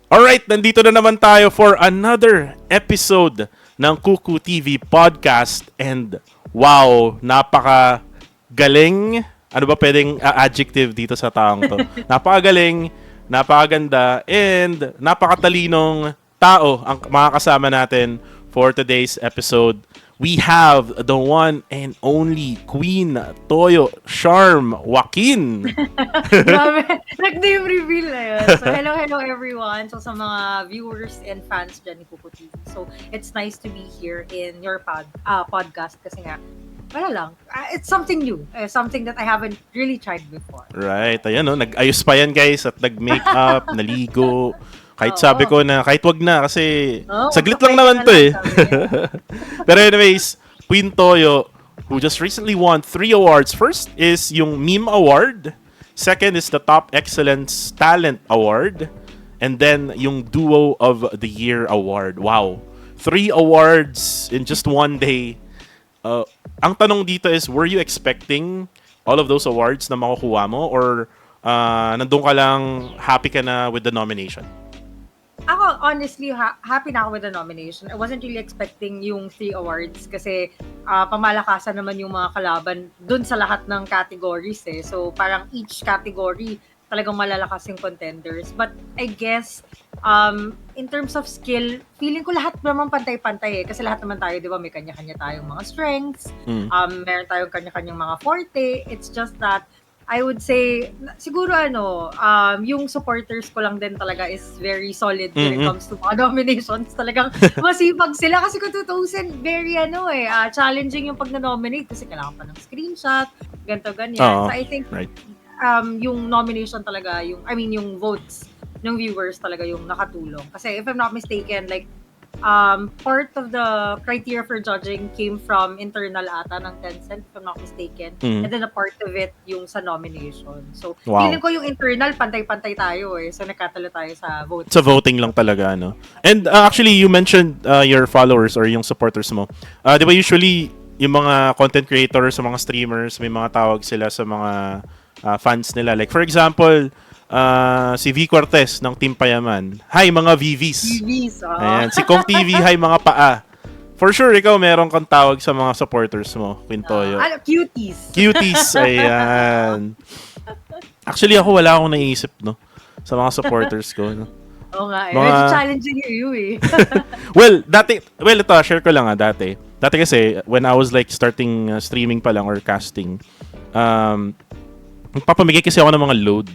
Alright, nandito na naman tayo for another episode ng Kukutv podcast and wow, napaka galing. Ano ba pwedeng adjective dito sa taong to? Napakagaling, napakaganda, and napakatalinong tao ang mga kasama natin for today's episode. We have the one and only QueenToyo Joaquin. Grabe, nag-name reveal na yun. So, hello everyone. So, sa mga viewers and fans dyan ni Kukutv. So, it's nice to be here in your podcast kasi nga, wala lang. It's something new. Something that I haven't really tried before. Right. Ayan, no? Nag-ayos pa yan, guys. At nag-makeup, naligo. Kahit sabi ko na, kahit wag na. Kasi saglit lang naman to eh. Pero anyways, QueenToyo, who just recently won 3 awards. First is yung Meme Award. Second is the Top Excellence Talent Award. And then yung Duo of the Year Award. Wow. 3 awards in just one day. Ang tanong dito is, were you expecting all of those awards na makukuha mo? Or nandun ka lang, happy ka na with the nomination? Ako, honestly, happy na ako with the nomination. I wasn't really expecting yung 3 awards kasi pamalakasan naman yung mga kalaban dun sa lahat ng categories eh. So, parang each category talagang malalakas yung contenders. But I guess, in terms of skill, feeling ko lahat naman pantay-pantay eh. Kasi lahat naman tayo, di ba, may kanya-kanya tayong mga strengths. Meron tayong kanya-kanyang mga forte. It's just that, I would say, siguro yung supporters ko lang din talaga is very solid when it comes to mga nominations. Talagang masipag sila kasi kung tutusin, very challenging yung pag-nominate kasi kailangan pa ng screenshot, ganito, ganyan. So I think, right. yung nomination talaga, yung votes ng viewers talaga yung nakatulong. Kasi if I'm not mistaken, like, part of the criteria for judging came from internal ata ng Tencent, if I'm not mistaken. And then a part of it yung sa nomination. So, feeling ko yung internal, pantay-pantay tayo eh. So, nakatalo tayo sa voting. Sa voting lang talaga, no? And actually, you mentioned your followers or yung supporters mo. Di ba usually, yung mga content creators, sa mga streamers, may mga tawag sila sa mga fans nila. Like, for example, si V Cortez ng Team Payaman. Hi mga VVs. Ayan, si Kong TV, hi mga paa. For sure, ikaw meron kang tawag sa mga supporters mo, QueenToyo. Cuties. Cuties, ayan. Actually, ako wala akong naiisip, no? Sa mga supporters ko, no? Oo nga, medyo challenging you eh. Ito, share ko lang dati. Dati kasi, when I was like starting streaming pa lang or casting, magpapamigay kasi ako ng mga load.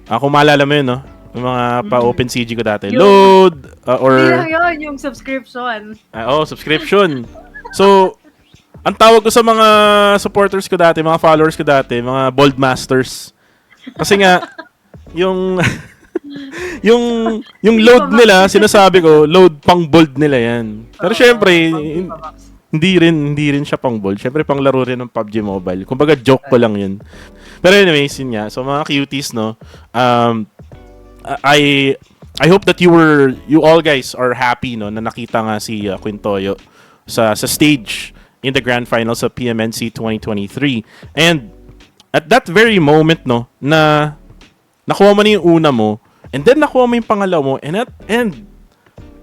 Kung maalala mo yun, no? Yung mga pa-open CG ko dati. Load! Hindi lang yun, yung subscription. Subscription. So, ang tawag ko sa mga supporters ko dati, mga followers ko dati, mga bold masters. Kasi nga, yung load nila, sinasabi ko, load pang bold nila yan. Pero syempre, hindi rin siya pang bold. Syempre, pang laro rin ng PUBG Mobile. Kumbaga, joke ko lang yun. Pero anyways, yun nga. So, mga cuties, no? I hope that you all guys are happy, no? Na nakita nga si QueenToyo sa stage in the grand finals of PMNC 2023. And at that very moment, no? Na nakuha mo na yung una mo, and then nakuha mo yung pangalawa mo, and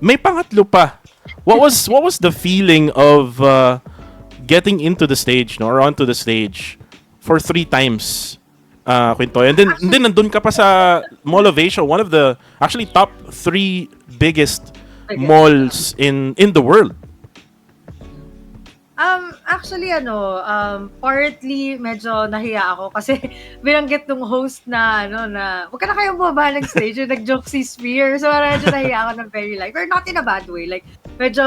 may pangatlo pa. What was the feeling of getting into the stage, no? Or onto the stage for 3 times, QueenToyo. And then nandun ka pa sa Mall of Asia, one of the actually top 3 biggest malls in the world. Actually, partly medyo nahiya ako kasi binanggit nung host na, wag ka na kayong bumaba ng stage, yung nag-joke si Spear. So, medyo nahiya ako ng very like, or not in a bad way, like, medyo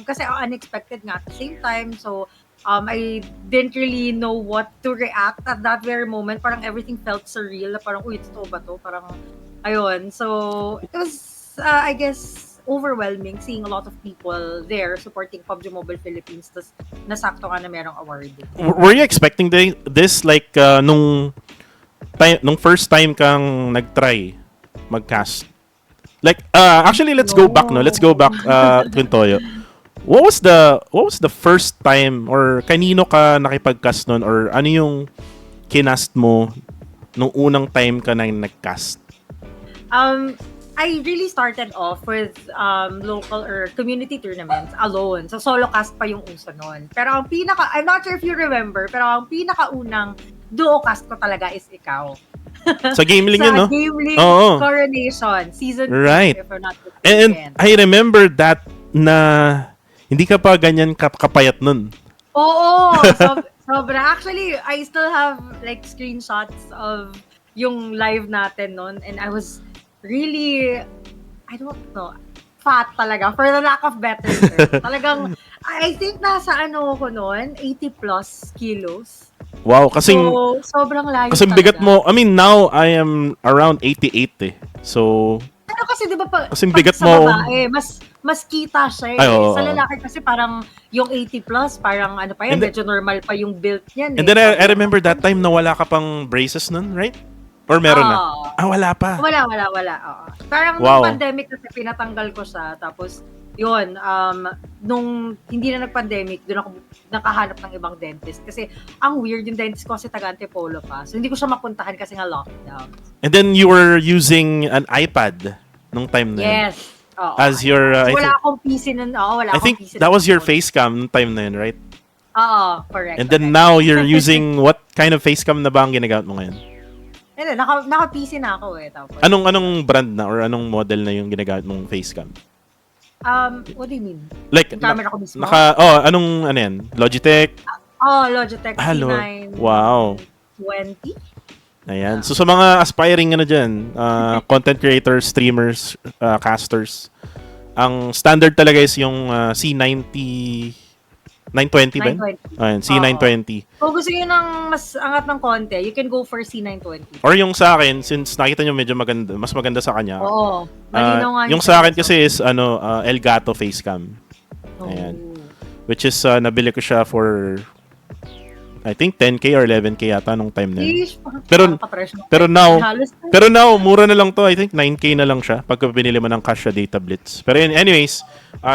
kasi unexpected nga at the same time. So, I didn't really know what to react at that very moment. Parang everything felt surreal. Parang, totoo ba to? Parang, ayun. So, it was, I guess, overwhelming seeing a lot of people there supporting PUBG Mobile Philippines. Tas nasakto nga na merong award. Were you expecting this like nung first time kang nag-try mag-cast? Like, actually, let's go back, no? Let's go back, QueenToyo. What was the first time or kanino ka nakipag-cast nun or ano yung kinast mo nung unang time ka na nag-cast? I really started off with local or community tournaments alone. So solo cast pa yung uso nun. Pero ang I'm not sure if you remember, pero ang pinakaunang duo cast ko talaga is ikaw. Sa Gameling yun, no? Sa Gameling Oo. Coronation, season 2, Right. if I'm not mistaken. And I remember that na hindi ka pa ganyan kapayat nun. Oo, sobra. Actually, I still have like screenshots of yung live natin nun, and I was really, I don't know, fat talaga, for the lack of better term. Talagang, I think nasa ko nun, 80 plus kilos. Wow, kasing So, sobrang layo kasing bigat mo. I mean, now I am around 88 eh. So, pero kasi di ba kasing pag bigat sa mo. babae, mas kita siya eh. Ay, oo. Sa lalaki kasi parang yung 80 plus, parang ano pa yan, And medyo normal pa yung build niyan. And then I remember that time na wala ka pang braces nun, right? Or meron na? Wala pa. Wala. Oo. Parang Wow. nung pandemic kasi pinatanggal ko siya. Tapos, yun, nung hindi na nag-pandemic, doon ako nakahanap ng ibang dentist. Kasi ang weird yung dentist ko kasi taga-Antipolo pa. So, hindi ko siya mapuntahan kasi nga lockdown. And then you were using an iPad nung time na yun. Yes. Oo. As your, So, wala akong PC nun. Oo, wala I akong think PC that nun. was your face cam nung time na yun, right? Oo, correct. And then now you're using, what kind of face cam na ba ang ginagamit mo ngayon? Hindi, naka-PC na ako eh. Tapos, Anong brand na or anong model na yung ginagamit mong face cam? what do you mean? Like, Yung camera ko mismo? anong, ano yan? Logitech? Logitech C9. Wow. 20? Ayan. So, sa mga aspiring dyan, content creators, streamers, casters, ang standard talaga is yung C90, 920 ba? 920. Ayan, C920. Kung gusto nyo ng mas angat ng konti, you can go for C920. Or yung sa akin, since nakita nyo medyo maganda, mas maganda sa kanya. Oo. Malinaw nga yung sa akin kasi is Elgato Facecam. Ayan. Which is nabili ko siya for I think 10k or 11k yata nung time na yun. Pero now mura na lang to. I think 9k na lang siya pagka binili mo ng cash data blitz. Pero anyways,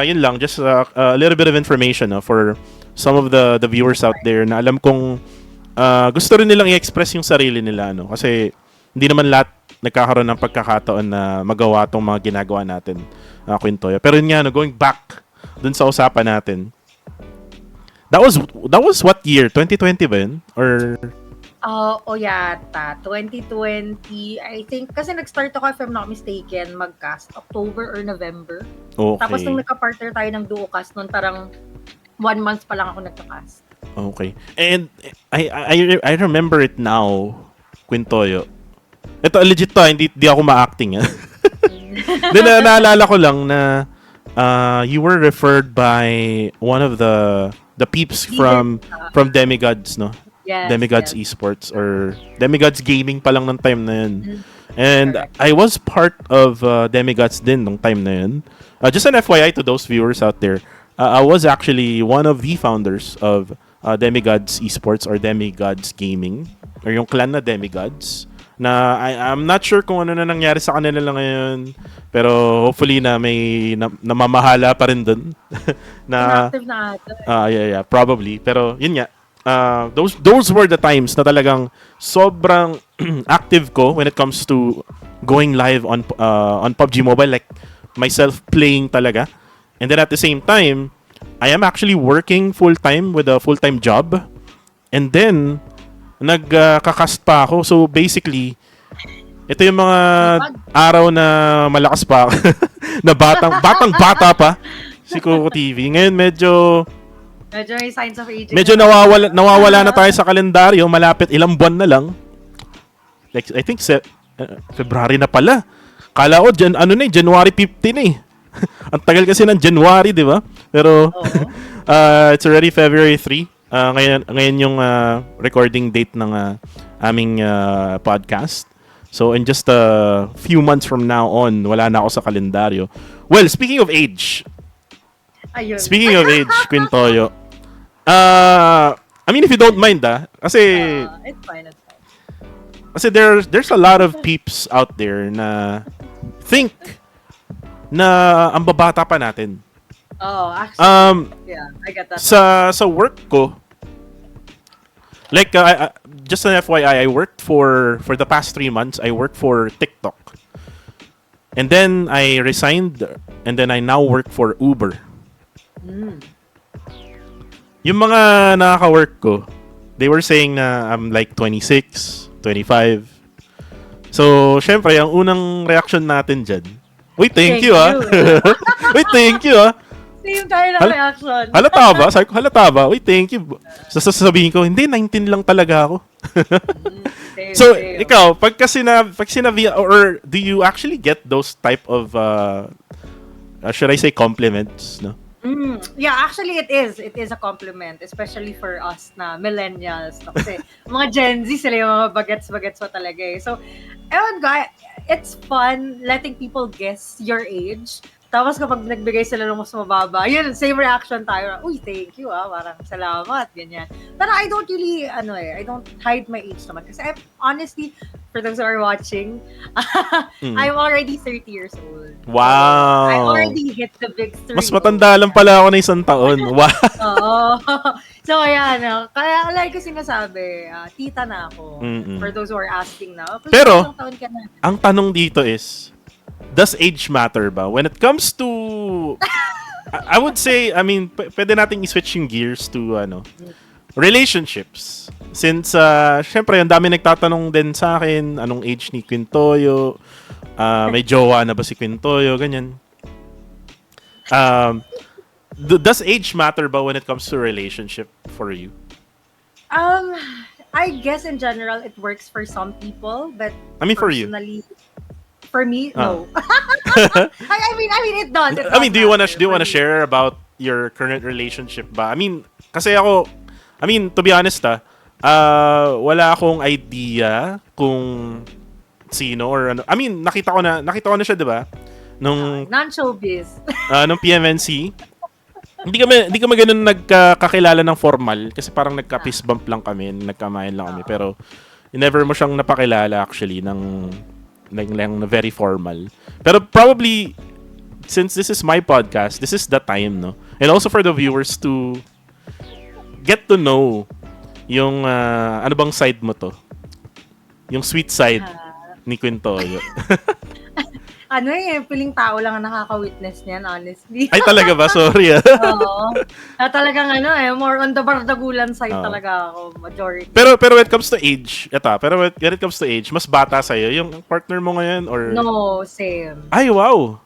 yun lang, just a little bit of information for some of the viewers out there na alam kong gusto rin nilang i-express yung sarili nila kasi hindi naman lahat nagkakaroon ng pagkakataon na magawa tong mga ginagawa natin, QueenToyo. Pero yun nga, going back dun sa usapan natin, that was what year? 2020 ba yun? Or yata 2020, I think, kasi nag-start ako, if I'm not mistaken, mag-cast October or November. okay. Tapos nung nagka-partner tayo ng duo cast nun, parang 1 month pa lang ako nagka-cast. Okay. And I remember it now, QueenToyo. Ito legit to, hindi ako ma-acting. Then naalala ko lang na you were referred by one of the peeps from Demigods, no? Yes, Demigods yes. Esports or Demigods Gaming pa lang ng time na yun. And Correct. I was part of Demigods din nung time na yun. Just an FYI to those viewers out there, I was actually one of the founders of Demigods Esports or Demigods Gaming or yung clan na Demigods. Na I'm not sure kung ano na nangyari sa kanila lang ngayon, pero hopefully na may namamahala pa rin dun. Na Inactive na ata. yeah, probably. Pero yun nga, those were the times na talagang sobrang active ko when it comes to going live on PUBG Mobile, like myself playing talaga. And then at the same time, I am actually working full-time with a full-time job. And then nagkakast pa ako. So basically, ito yung mga araw na malakas pa ako. Na batang-bata pa si Kukutv. Ngayon medyo may signs of aging. Medyo nawawala na tayo sa kalendaryo. Malapit, ilang buwan na lang. Like, I think February na pala. Kala ko, January 15 eh. Ang tagal kasi ng January, di ba? Pero, it's already February 3. Ngayon yung recording date ng aming podcast. So, in just a few months from now on, wala na ako sa kalendaryo. Well, speaking of age, QueenToyo, I mean, if you don't mind, kasi it's fine. Kasi there's a lot of peeps out there na think na ang babata pa natin. Oh, actually, yeah, I get that. Sa work ko, like just an FYI, I worked for the past 3 months, I worked for TikTok. And then I resigned, and then I now work for Uber. Yung mga nakaka-work ko, they were saying na I'm like 26, 25. So, syempre, ang unang reaction natin dyan, uy, thank you. Uy, thank you Same tayo ng reaction. Halata ba? Sabi ko, halata ba? Uy, thank you. Sasabihin ko, hindi, 19 lang talaga ako. So, ikaw, pag sinabi, or do you actually get those type of, should I say, compliments, no? Yeah, actually it is. It is a compliment, especially for us na millennials. No? Kasi mga Gen Z sila yung mga bagets-bagets mo talaga eh. So, ewan ko, it's fun letting people guess your age. Tapos kapag nagbigay sila ng mas mababa, yun, same reaction tayo. Uy, thank you parang salamat, ganyan. Pero I don't really, I don't hide my age naman. Kasi honestly, for those who are watching, I'm already 30 years old. Wow! So, I already hit the big 3. Mas matanda lang pala ako na isang taon. Wow! Oo. So, ayan. Kaya, like ko sinasabi, tita na ako. For those who are asking na. Pero, taon ka na? Ang tanong dito is, does age matter ba? When it comes to, I would say, I mean, pwede nating i-switch yung gears to, relationships. Since, syempre, ang dami nagtatanong din sa akin, anong age ni QueenToyo, may jowa na ba si QueenToyo, ganyan. Does age matter ba when it comes to relationship for you? I guess in general, it works for some people, but I mean, for you. For me, no. I mean, it does. I mean, do you wanna share about your current relationship ba? I mean, kasi ako, to be honest, wala akong idea kung sino or ano. I mean, nakita ko na siya, 'di ba? Nung non-showbiz. Nung PMNC. Hindi kami ganun nagkakakilala ng formal kasi parang nagka-fist bump lang kami, nagkamayan lang kami, pero never mo siyang napakilala actually ng very formal. Pero probably, since this is my podcast, this is the time, no? And also for the viewers to get to know yung, ano bang side mo to? Yung sweet side ni QueenToyo. Piling tao lang ang nakaka-witness niyan, honestly. Ay, talaga ba? Sorry. Oo. Talagang more on the bardagulan side talaga ako, majority. Pero when it comes to age, when it comes to age, mas bata sa'yo yung partner mo ngayon or? No, same. Ay, wow.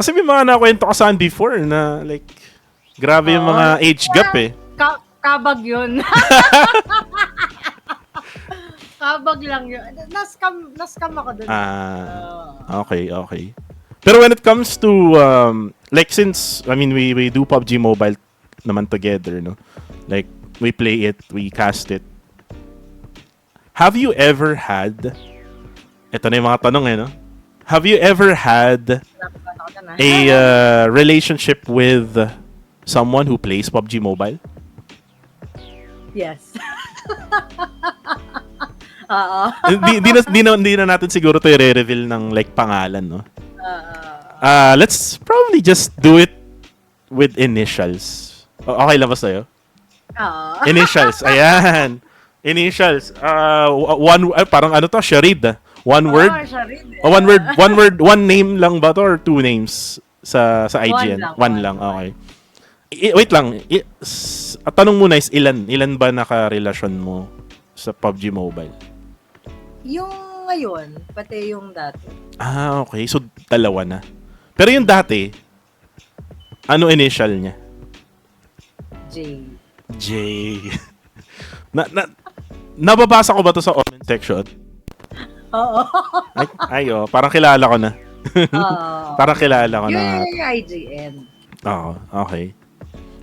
Kasi may mga nakwento ko saan before na like, grabe yung mga age gap eh. Kabag yun. Kabag lang yun. Nascam ako dun. Okay. Pero when it comes to, like since, I mean, we do PUBG Mobile naman together, no? Like, we play it, we cast it. Have you ever had, ito na yung mga tanong no? Have you ever had a relationship with someone who plays PUBG Mobile? Yes. Hindi na natin siguro to i-reveal ng like pangalan, no? Let's probably just do it with initials. Okay lang ba sa'yo? Initials, ayan. Initials. Parang ano to, Sharid. One word? One name lang ba to or two names sa IGN? One lang, okay. Wait lang. Tanong muna is ilan ba naka-relasyon mo sa PUBG Mobile? Yung ngayon, pati yung dati. Okay. So, dalawa na. Pero yung dati, ano initial niya? J. Nababasa ko ba to sa comment section? Oo. Parang kilala ko na. Parang kilala ko na. Yung IGN. Oo, okay.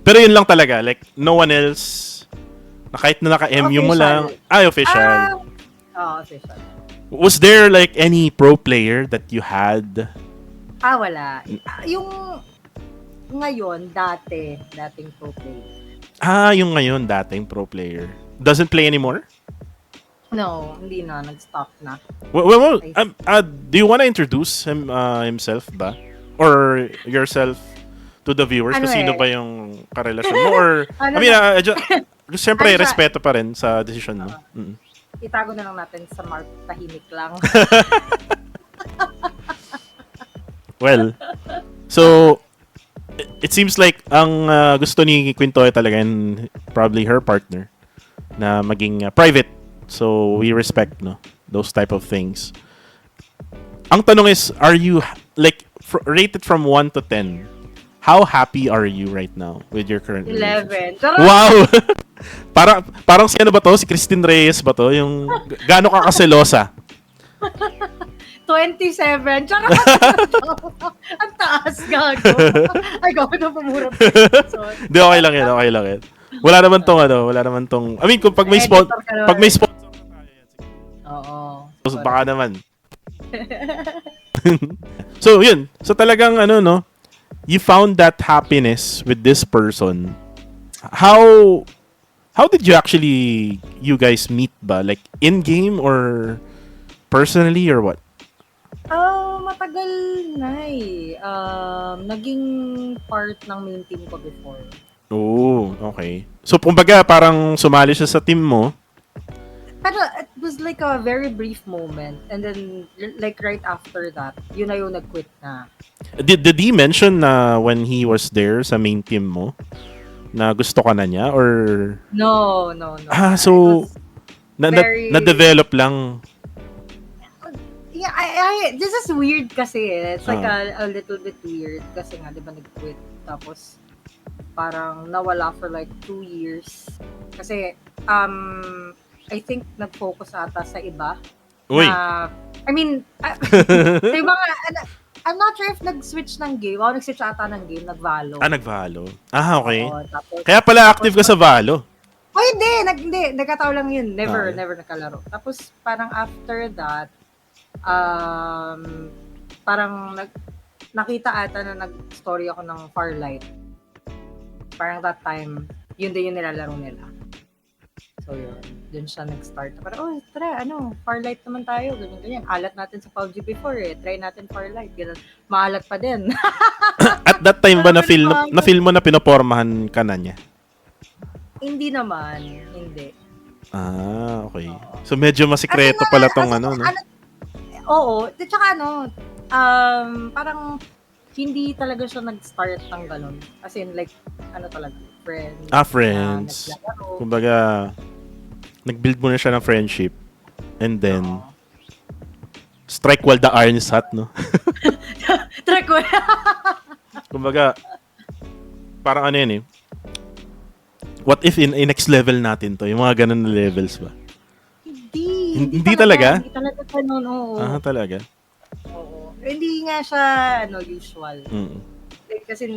Pero yun lang talaga. Like, no one else, na kahit na naka-MU mo lang. Official. Official. Was there like any pro player that you had? Wala. Yung ngayon, dating pro player. Yung ngayon, dating pro player. Doesn't play anymore? No, hindi na. Nag-stop na. Well, do you want to introduce himself ba? Or yourself to the viewers? Kung sino ba yung karelasyon mo? Or, siyempre, respeto pa rin sa desisyon mo. Itago na lang natin sa Mark, tahimik lang. Well, so it seems like ang gusto ni QueenToyo talaga and probably her partner na maging private. So we respect no those type of things. Ang tanong is, are you like rated from 1 to 10? How happy are you right now with your current relationship? 11. Charot! Wow! parang si ano ba to? Si Christine Reyes ba to? Yung gaano ka kaselosa? 27. Charot! Ang taas, gago. Ay, gago na pumurot. Sorry. Hindi, okay lang yan, okay lang yan. Wala naman tong ano, wala naman tong, I mean, kung pag may sponsor, Editor ka naman. pag may sponsor na tayo yan, sige. Oo. So, baka naman. So, yun. So, talagang ano, no, you found that happiness with this person. How did you actually, you guys meet ba? Like, in-game or personally or what? Matagal na eh. Naging part ng main team ko before. Oh, okay. So, kumbaga, parang sumali siya sa team mo. Pero it was like a very brief moment. And then, like right after that, yun na yung nag-quit na. Did he mention na when he was there sa main team mo na gusto ka na niya or No. so It was very- na-develop lang. Yeah, this is weird kasi eh. It's like a little bit weird kasi nga, di ba, nag-quit. Tapos, parang nawala for like 2 years. Kasi, I think nag-focus ata sa iba. Uy. I mean, sa iba nga, I'm not sure if nag-switch ng game. Nag-switch ata ng game, nag-Valo. Nag-Valo. Okay. Oo, tapos, Kaya pala active ka sa Valo. hindi. Nagkataon lang yun. Never nakalaro. Tapos, parang after that, parang nakita ata na nag-story ako ng Farlight. Parang that time, yun din yung nilalaro nila. So yun, dun siya nag-start. Parang, tara, Farlight naman tayo, ganyan. Alat natin sa PUBG before eh. Try natin Farlight. Ganun. Maalat pa din. At that time ba na-feel mo na pinopormahan ka na niya? Hindi naman. Hindi. Okay. So medyo masikreto pala tong no? Oo. Tsaka parang hindi talaga siya nag-start ng ganun. As in, like, talaga, friends. Friends. Kumbaga, nag-build mo na siya ng friendship. And then, strike while the iron is hot, no? Strike while... Kumbaga, parang yan eh. What if in next level natin to? Yung mga ganun na levels ba? Hindi talaga? Hindi talaga ganun, oo. Talaga? Oo. Hindi nga siya, usual. Like, kasi,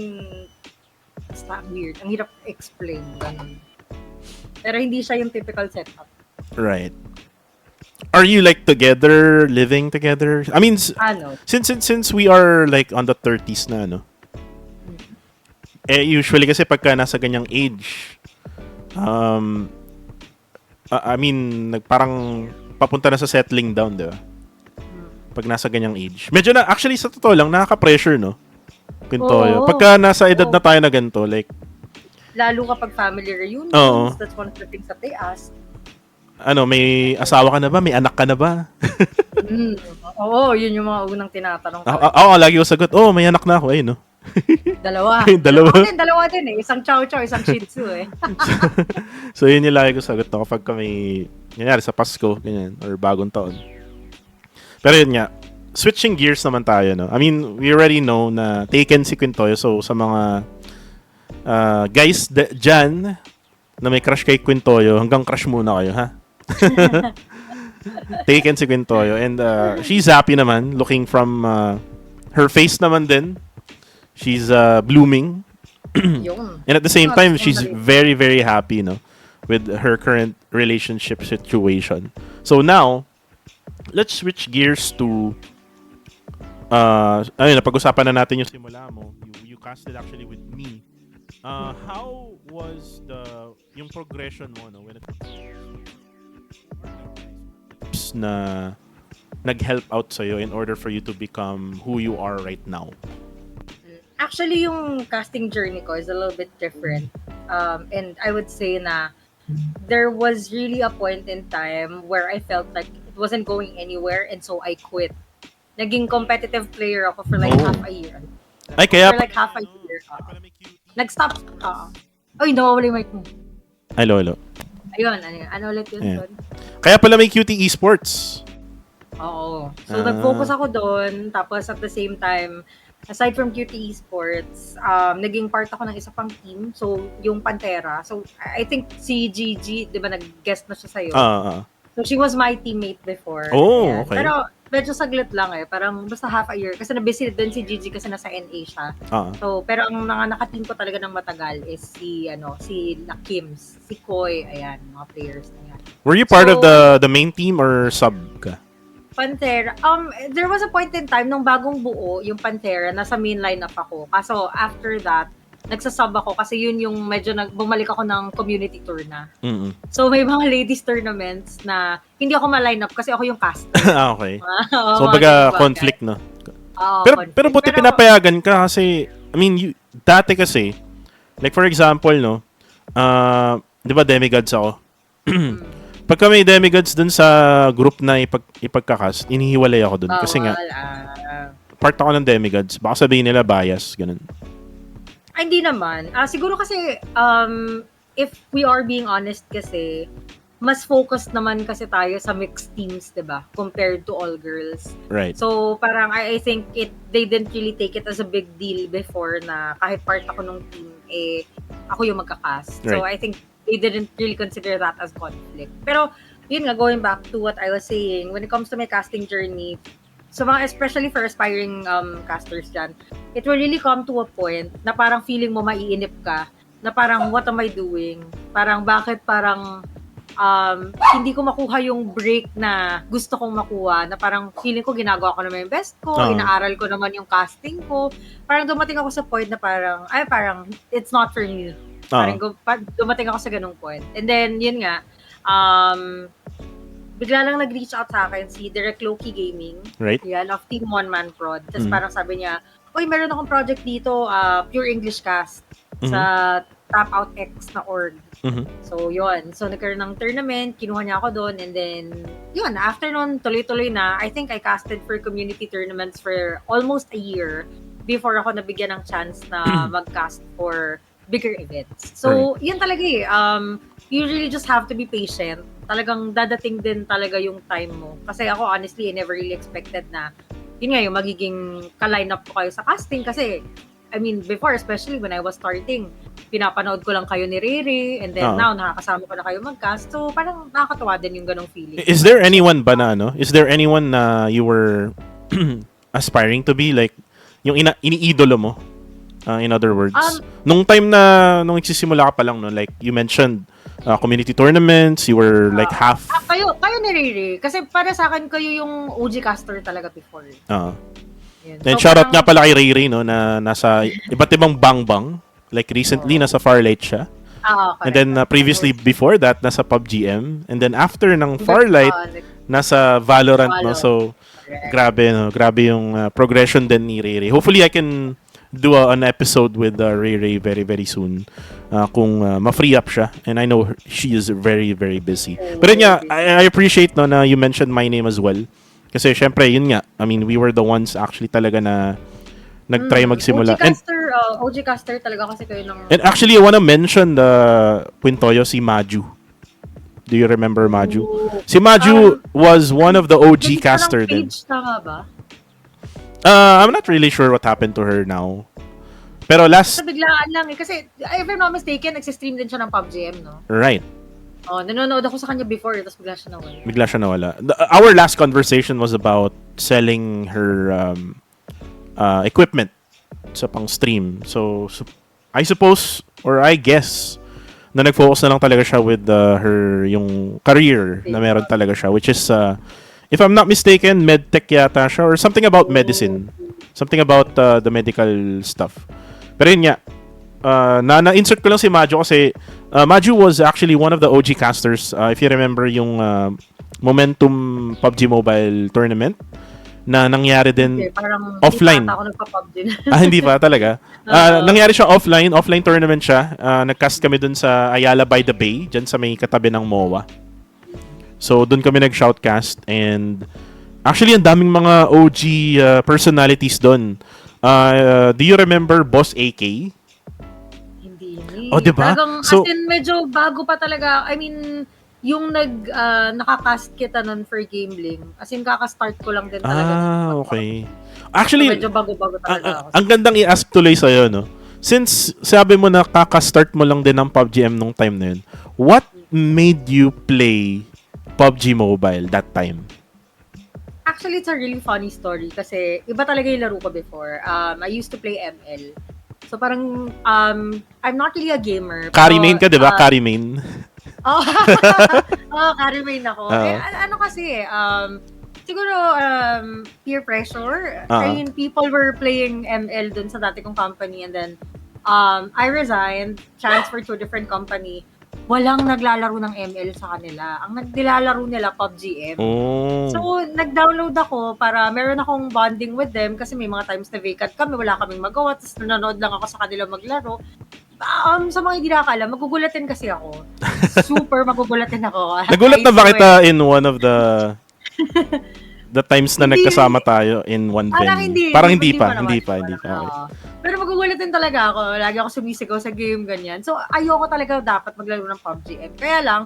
basta weird. Ang hirap explain. Ganun. Pero hindi siya yung typical setup. Right. Are you like together, living together? I mean, since we are like on the 30s na, no? Usually kasi pagka nasa ganyang age, I mean, parang papunta na sa settling down, di ba? Pag nasa ganyang age. Medyo actually sa totoo lang, nakaka-pressure, no? QueenToyo. Pagka nasa edad na tayo na ganito, like... Lalo kapag family reunions, that's one of the things that they ask. May asawa ka na ba? May anak ka na ba? Oo, yun yung mga unang tinatanong. Lagi ko sagot, may anak na ako, no? Dalawa. Dalawa din eh. Isang chow chow, isang shih tzu eh. So yun yung lagi ko sagot no, kapag kami, nangyari sa Pasko, ganyan, or bagong taon. Pero yun nga, switching gears naman tayo, no? I mean, we already know na taken si QueenToyo. So sa mga guys dyan na may crush kay QueenToyo, hanggang crush muna kayo, ha? Taken si QueenToyo. And she's happy naman, looking from her face naman din. She's blooming. And at the same time, she's very, very happy, no, with her current relationship situation. So now, let's switch gears to napag-usapan na natin yung simula mo. You casted actually with me. How was yung progression mo, no, when it comes na nag-help out sa'yo in order for you to become who you are right now? Actually, yung casting journey ko is a little bit different. And I would say na there was really a point in time where I felt like it wasn't going anywhere and so I quit. naging competitive player ako for like Oh. half a year. Ay, kaya... For like half a year. Nag-stop. Uy, nawawala yung mic mo. Hello. Ayun, ano ulit yun? Ayan. Kaya pala may QT Esports. Oo. So, nag-focus ako doon. Tapos, at the same time, aside from QT Esports, naging part ako ng isa pang team. So, yung Pantera. So, I think si Gigi, di ba, nag-guest na siya sa'yo. So, she was my teammate before. Oh, Ayan. okay. Pero, medyo saglit lang Parang basta half a year. Kasi na-busy din si Gigi kasi nasa NA siya. So, pero ang mga naka-team ko talaga ng matagal is si La Kims, si Koy, ayan, mga players na yan. Were you part of the main team or sub ka? Pantera. There was a point in time nung bagong buo yung Pantera, nasa main lineup ako. Kaso after that, nagsasub ako kasi yun yung medyo bumalik ako ng community tour na. Mm-mm. So may mga ladies tournaments na hindi ako ma-line up kasi ako yung caster. Okay. So baga conflict no. Pero buti pinapayagan ka kasi I mean dati kasi like for example no, 'di ba demigods ako? Pagka may demigods dun sa group na ipagkakast, inihiwalay ako dun kasi nga part ako ng demigods. Baka sabihin nila bias ganun. Ay, hindi naman. Siguro kasi, if we are being honest kasi, mas focused naman kasi tayo sa mixed teams, diba? Compared to all girls. Right. So, parang I think they didn't really take it as a big deal before na kahit part ako ng team, ako yung magkakast. Right. So, I think they didn't really consider that as conflict. Pero, yun nga, going back to what I was saying, when it comes to my casting journey, so mga especially for aspiring casters dyan, it will really come to a point na parang feeling mo maiinip ka, na parang what am I doing? Parang bakit parang hindi ko makuha yung break na gusto kong makuha, na parang feeling ko ginagawa ko naman yung best ko, inaaral ko naman yung casting ko. Parang dumating ako sa point na parang it's not for me. Parang dumating ako sa ganung point. And then, yun nga, bigla lang nag-reach out sa akin si Direct Loki Gaming. Right. Yan, of Team One Man Prod. Tapos parang sabi niya, uy, meron akong project dito, pure English cast sa Tap Out X na org. So, yun. So, nagkaroon ng tournament, kinuha niya ako doon, and then, yun, after nun, tuloy-tuloy na, I think I casted for community tournaments for almost a year before ako nabigyan ng chance na mag-cast for bigger events. So, yun talaga you really just have to be patient. Talagang dadating din talaga yung time mo. Kasi ako, honestly, I never really expected na, yun nga, yung magiging ka-line up ko kayo sa casting. Kasi, I mean, before, especially when I was starting, pinapanood ko lang kayo ni Riri, and then now, nakakasama ko na kayo mag-cast. So, parang nakakatawa din yung ganong feeling. Is there anyone ba na, Is there anyone na you were aspiring to be? Like, yung iniidolo mo? In other words. Nung time na, nung nagsisimula ka pa lang, no? Like, you mentioned, community tournaments, you were like half... Kayo ni Riri. Kasi para sa akin, kayo yung OG caster talaga before. And so, shoutout nga pala kay Ray no, na nasa iba't ibang bang-bang. Like recently, nasa Farlight siya. And then previously before that, nasa PUBG-M. And then after ng Farlight, nasa Valorant. No? So, grabe yung progression din ni Ray. Hopefully, I can do an episode with Ray very, very soon. Kung ma-free up siya. And I know she is very, very busy. Pero yun nga, I appreciate no, na you mentioned my name as well. Kasi syempre, yun nga, I mean, we were the ones actually talaga na nag-try magsimula. OG caster talaga kasi kayo ng... And actually, I wanna mention the QueenToyo, si Maju. Do you remember Maju? Si Maju was one of the OG caster din. Tama ba? I'm not really sure what happened to her now. Pero last... Sa biglaan lang Kasi, if I'm not mistaken, nagsistream din siya ng PUBG-M, no? Right. Nanonood ako sa kanya before, tapos bigla siya nawala. Our last conversation was about selling her equipment sa pang stream. So I suppose, or I guess, na nag-focus na lang talaga siya with her yung career na meron talaga siya, which is, if I'm not mistaken, medtech yata siya, or something about medicine. Something about the medical stuff. Pero yun nga, na-insert ko lang si Maju kasi Maju was actually one of the OG casters. If you remember yung Momentum PUBG Mobile Tournament na nangyari din offline. Hindi pa ako nagpa-PUBG na. Hindi pa talaga. Nangyari siya offline tournament siya. Nag-cast kami dun sa Ayala by the Bay, dyan sa may katabi ng MOA. So, dun kami nag-shoutcast and Actually, ang daming mga OG personalities doon. Do you remember Boss AK? Hindi Oh, 'di yun eh. ba? Talagang as So, in medyo bago pa talaga. I mean, yung nakakast kita nun for Gameling. As in kaka-start ko lang din talaga nun okay. mag-PUBG. So Actually, medyo bago-bago talaga ako ang sa gandang i-ask tuloy sa'yo, no? Since sabi mo na kaka-start mo lang din ng PUBG M nung time na yun, what made you play PUBG Mobile that time? Actually, it's a really funny story kasi iba talaga yung laro ko before. I used to play ML. So parang I'm not really a gamer Carry main pero ka, di ba? Carry main. oh, oh, carry main ako. Eh, Oo. ano kasi siguro peer pressure. I Oo. mean, people were playing ML dun sa dati kong company and then I resigned, transferred to a different company. Walang naglalaro ng ML sa kanila. Ang naglalaro nila PUBG M. Oh. So, nag-download ako para meron akong bonding with them kasi may mga times na vacant kami, wala kaming magawa, tapos nanonood lang ako sa kanila maglaro. Sa mga hindi nakakaalam, magugulatin kasi ako. Super magugulatin ako. Nagulat I na ba kita swear. in one of the times na Hindi, nagkasama tayo in one parang venue? hindi, Parang hindi, hindi hindi pa, pa naman. hindi pa, hindi pa. Okay. Pero magugulatin talaga ako. Lagi ako sumisigaw sa game, ganyan. So, ayoko talaga dapat maglaro ng PUBG. Kaya lang,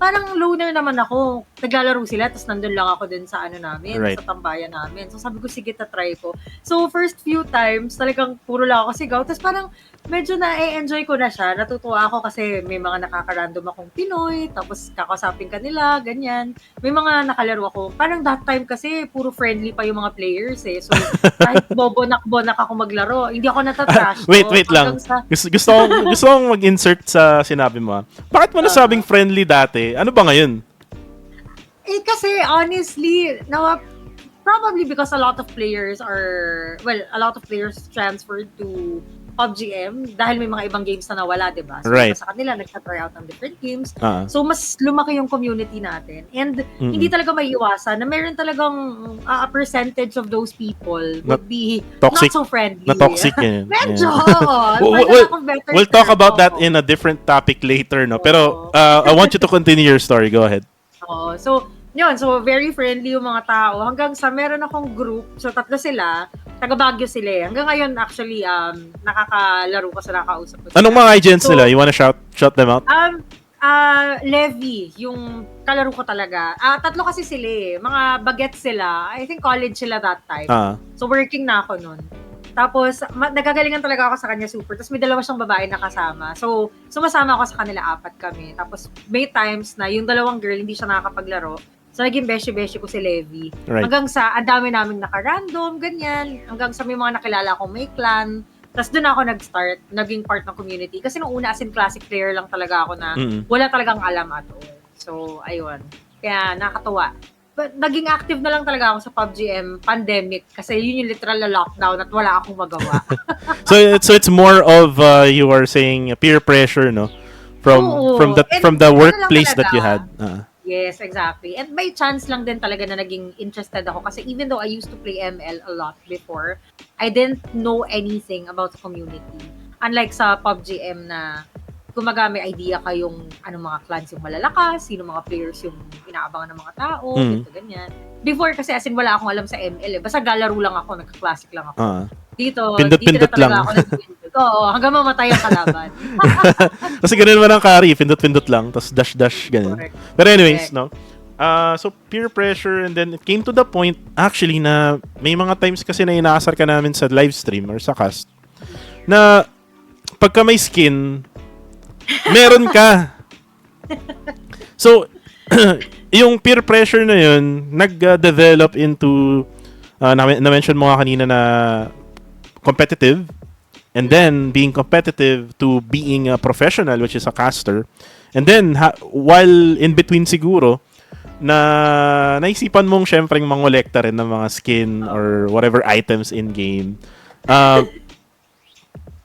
parang loner naman ako. Naglalaro sila, tapos nandun lang ako din sa ano namin, Right. sa tambayan namin. So sabi ko, sige, try ko. So first few times, talagang puro lang ako sigaw. Tapos parang medyo na-enjoy ko na siya. Natutuwa ako kasi may mga nakaka-random akong Pinoy, tapos kakasapin ka nila, ganyan. May mga nakalaro ako. Parang that time kasi, puro friendly pa yung mga players eh. So kahit bobonak-bonak ako maglaro, hindi ako natatrash. Wait lang. Hanggang sa, Gusto kong mag-insert sa sinabi mo. Bakit mo nasabing friendly dati? Ano ba ngayon? kasi honestly, probably because a lot of players transferred to PUBG M dahil may mga ibang games na nawala, di ba? So, Right. iba sa kanila, nagka-try out ng different games. Ah. So, mas lumaki yung community natin. And hindi talaga may iwasan na meron talagang a percentage of those people would be toxic. not so friendly. Na toxic yun. Medyo, We'll talk about that in a different topic later, no? Pero I want you to continue your story. Go ahead. So, yun. So, very friendly yung mga tao. Hanggang sa meron akong group. So, 3 sila. Taga Baguio sila eh. Hanggang ngayon, actually, nakakalaro ko sa nakausap ko sila. Anong mga agents nila? You wanna shout them out? Levi, yung kalaro ko talaga. 3 kasi sila eh. Mga bagets sila. I think college sila that time. So, working na ako nun. Tapos, nagagalingan talaga ako sa kanya super. Tapos, may 2 siyang babae na kasama. So, sumasama ako sa kanila, 4 kami. Tapos, may times na yung 2 girl, hindi siya nakakapaglaro. So, naging beshi-beshi ko si Levi. Right. Hanggang sa, ang dami namin naka-random, ganyan. Hanggang sa may mga nakilala akong may clan. Tapos, doon ako nag-start, naging part ng community. Kasi nung una, as in classic player lang talaga ako na wala talagang alam at all. So, ayun. Kaya, nakakatuwa. But, naging active na lang talaga ako sa PUBG M pandemic kasi yun yung literal na lockdown at wala akong magawa. so it's more of you are saying peer pressure, no? From the workplace that you had. Yes, exactly. And by chance lang din talaga na naging interested ako kasi even though I used to play ML a lot before, I didn't know anything about the community. Unlike sa PUBG M na kumaga may idea kayong anong mga clans yung malalakas, sino mga players yung inaabangan ng mga tao, ganito, ganyan. Before kasi as in wala akong alam sa ML eh. Basta galaro lang ako, nagka-classic lang ako. Dito pindot-pindot na talaga lang. ako nag-pindot. Oo, hanggang mamatay ang kalaban. Kasi ganun man ang carry, pindot-pindot lang, tapos dash-dash, ganun. Correct. Pero anyways, no? So peer pressure and then it came to the point actually na may mga times kasi na inaasar ka namin sa live stream or sa cast na pagka may skin meron ka. So yung peer pressure na yun nag-develop into na-mention mo nga kanina na competitive and then being competitive to being a professional which is a caster and then while in between siguro na naisipan mong syempreng mangolekta rin ng mga skin or whatever items in game.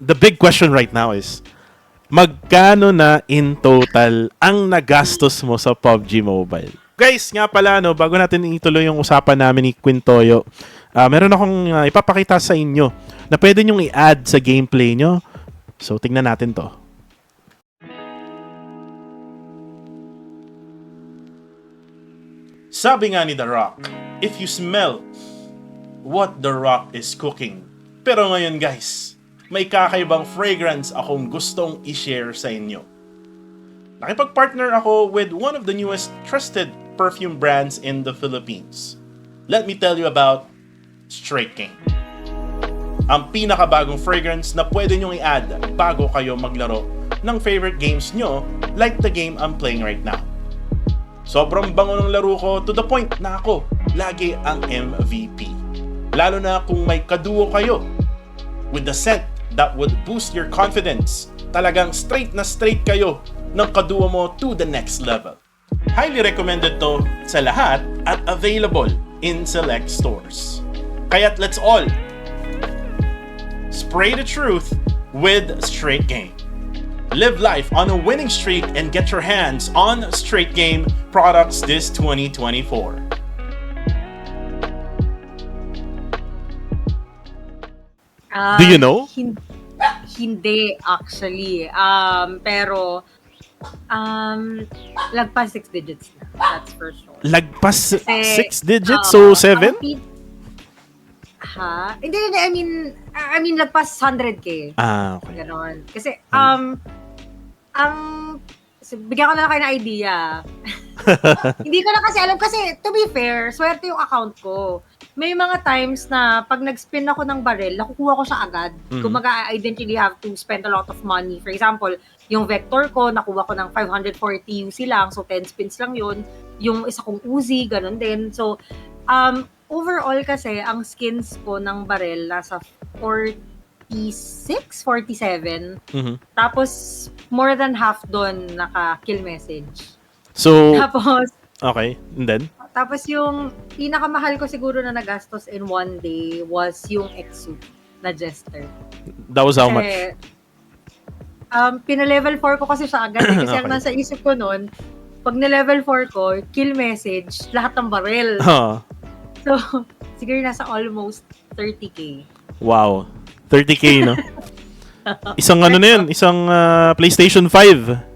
The big question right now is magkano na in total ang nagastos mo sa PUBG Mobile? Guys, nga pala, no, bago natin ituloy yung usapan namin ni QueenToyo, meron akong ipapakita sa inyo na pwede nyong i-add sa gameplay nyo. So, tingnan natin to. Sabi nga ni The Rock, if you smell what The Rock is cooking. Pero ngayon guys, may kakaibang fragrance akong gustong i-share sa inyo. Nakipag-partner ako with one of the newest trusted perfume brands in the Philippines. Let me tell you about Straight King. Ang pinakabagong fragrance na pwede nyong i-add bago kayo maglaro ng favorite games nyo like the game I'm playing right now. Sobrang bango ng laro ko to the point na ako lagi ang MVP. Lalo na kung may kaduo kayo with the scent that would boost your confidence. Talagang straight na straight kayo ng kaduo mo to the next level. Highly recommended to sa lahat at available in select stores. Kaya't let's all spray the truth with Straight Game. Live life on a winning streak and get your hands on Straight Game products this 2024. Do you know? Hindi actually. Pero lagpas 6 digits na. That's for sure. Lagpas Kasi, 6 digits? So 7? Hindi. I mean lagpas 100K. Okay. Ganon. Kasi, bigyan ko na lang kayo ng idea. Hindi ko na kasi alam. Kasi, to be fair, swerte yung account ko. May mga times na pag nag-spin ako ng barrel, nakukuha ko siya agad. Kumaga, I didn't really have to spend a lot of money. For example, yung Vector ko, nakuha ko ng 540 UC lang. So, 10 spins lang yun. Yung isa kong Uzi, ganun din. So, overall kasi, ang skins ko ng barrel nasa 46, 47. Tapos, more than half doon naka-kill message. So, Tapos, okay. And then? Tapos yung pinakamahal ko siguro na nagastos in one day was yung Exu na Jester. That was how much? Pina-level 4 ko kasi siya agad. Kasi Okay. ang nasa isip ko nun, pag na-level 4 ko, kill message, lahat ng barrel. So, siguro nasa almost 30K. Wow. 30K, no? Isang ano na yun? Isang PlayStation 5.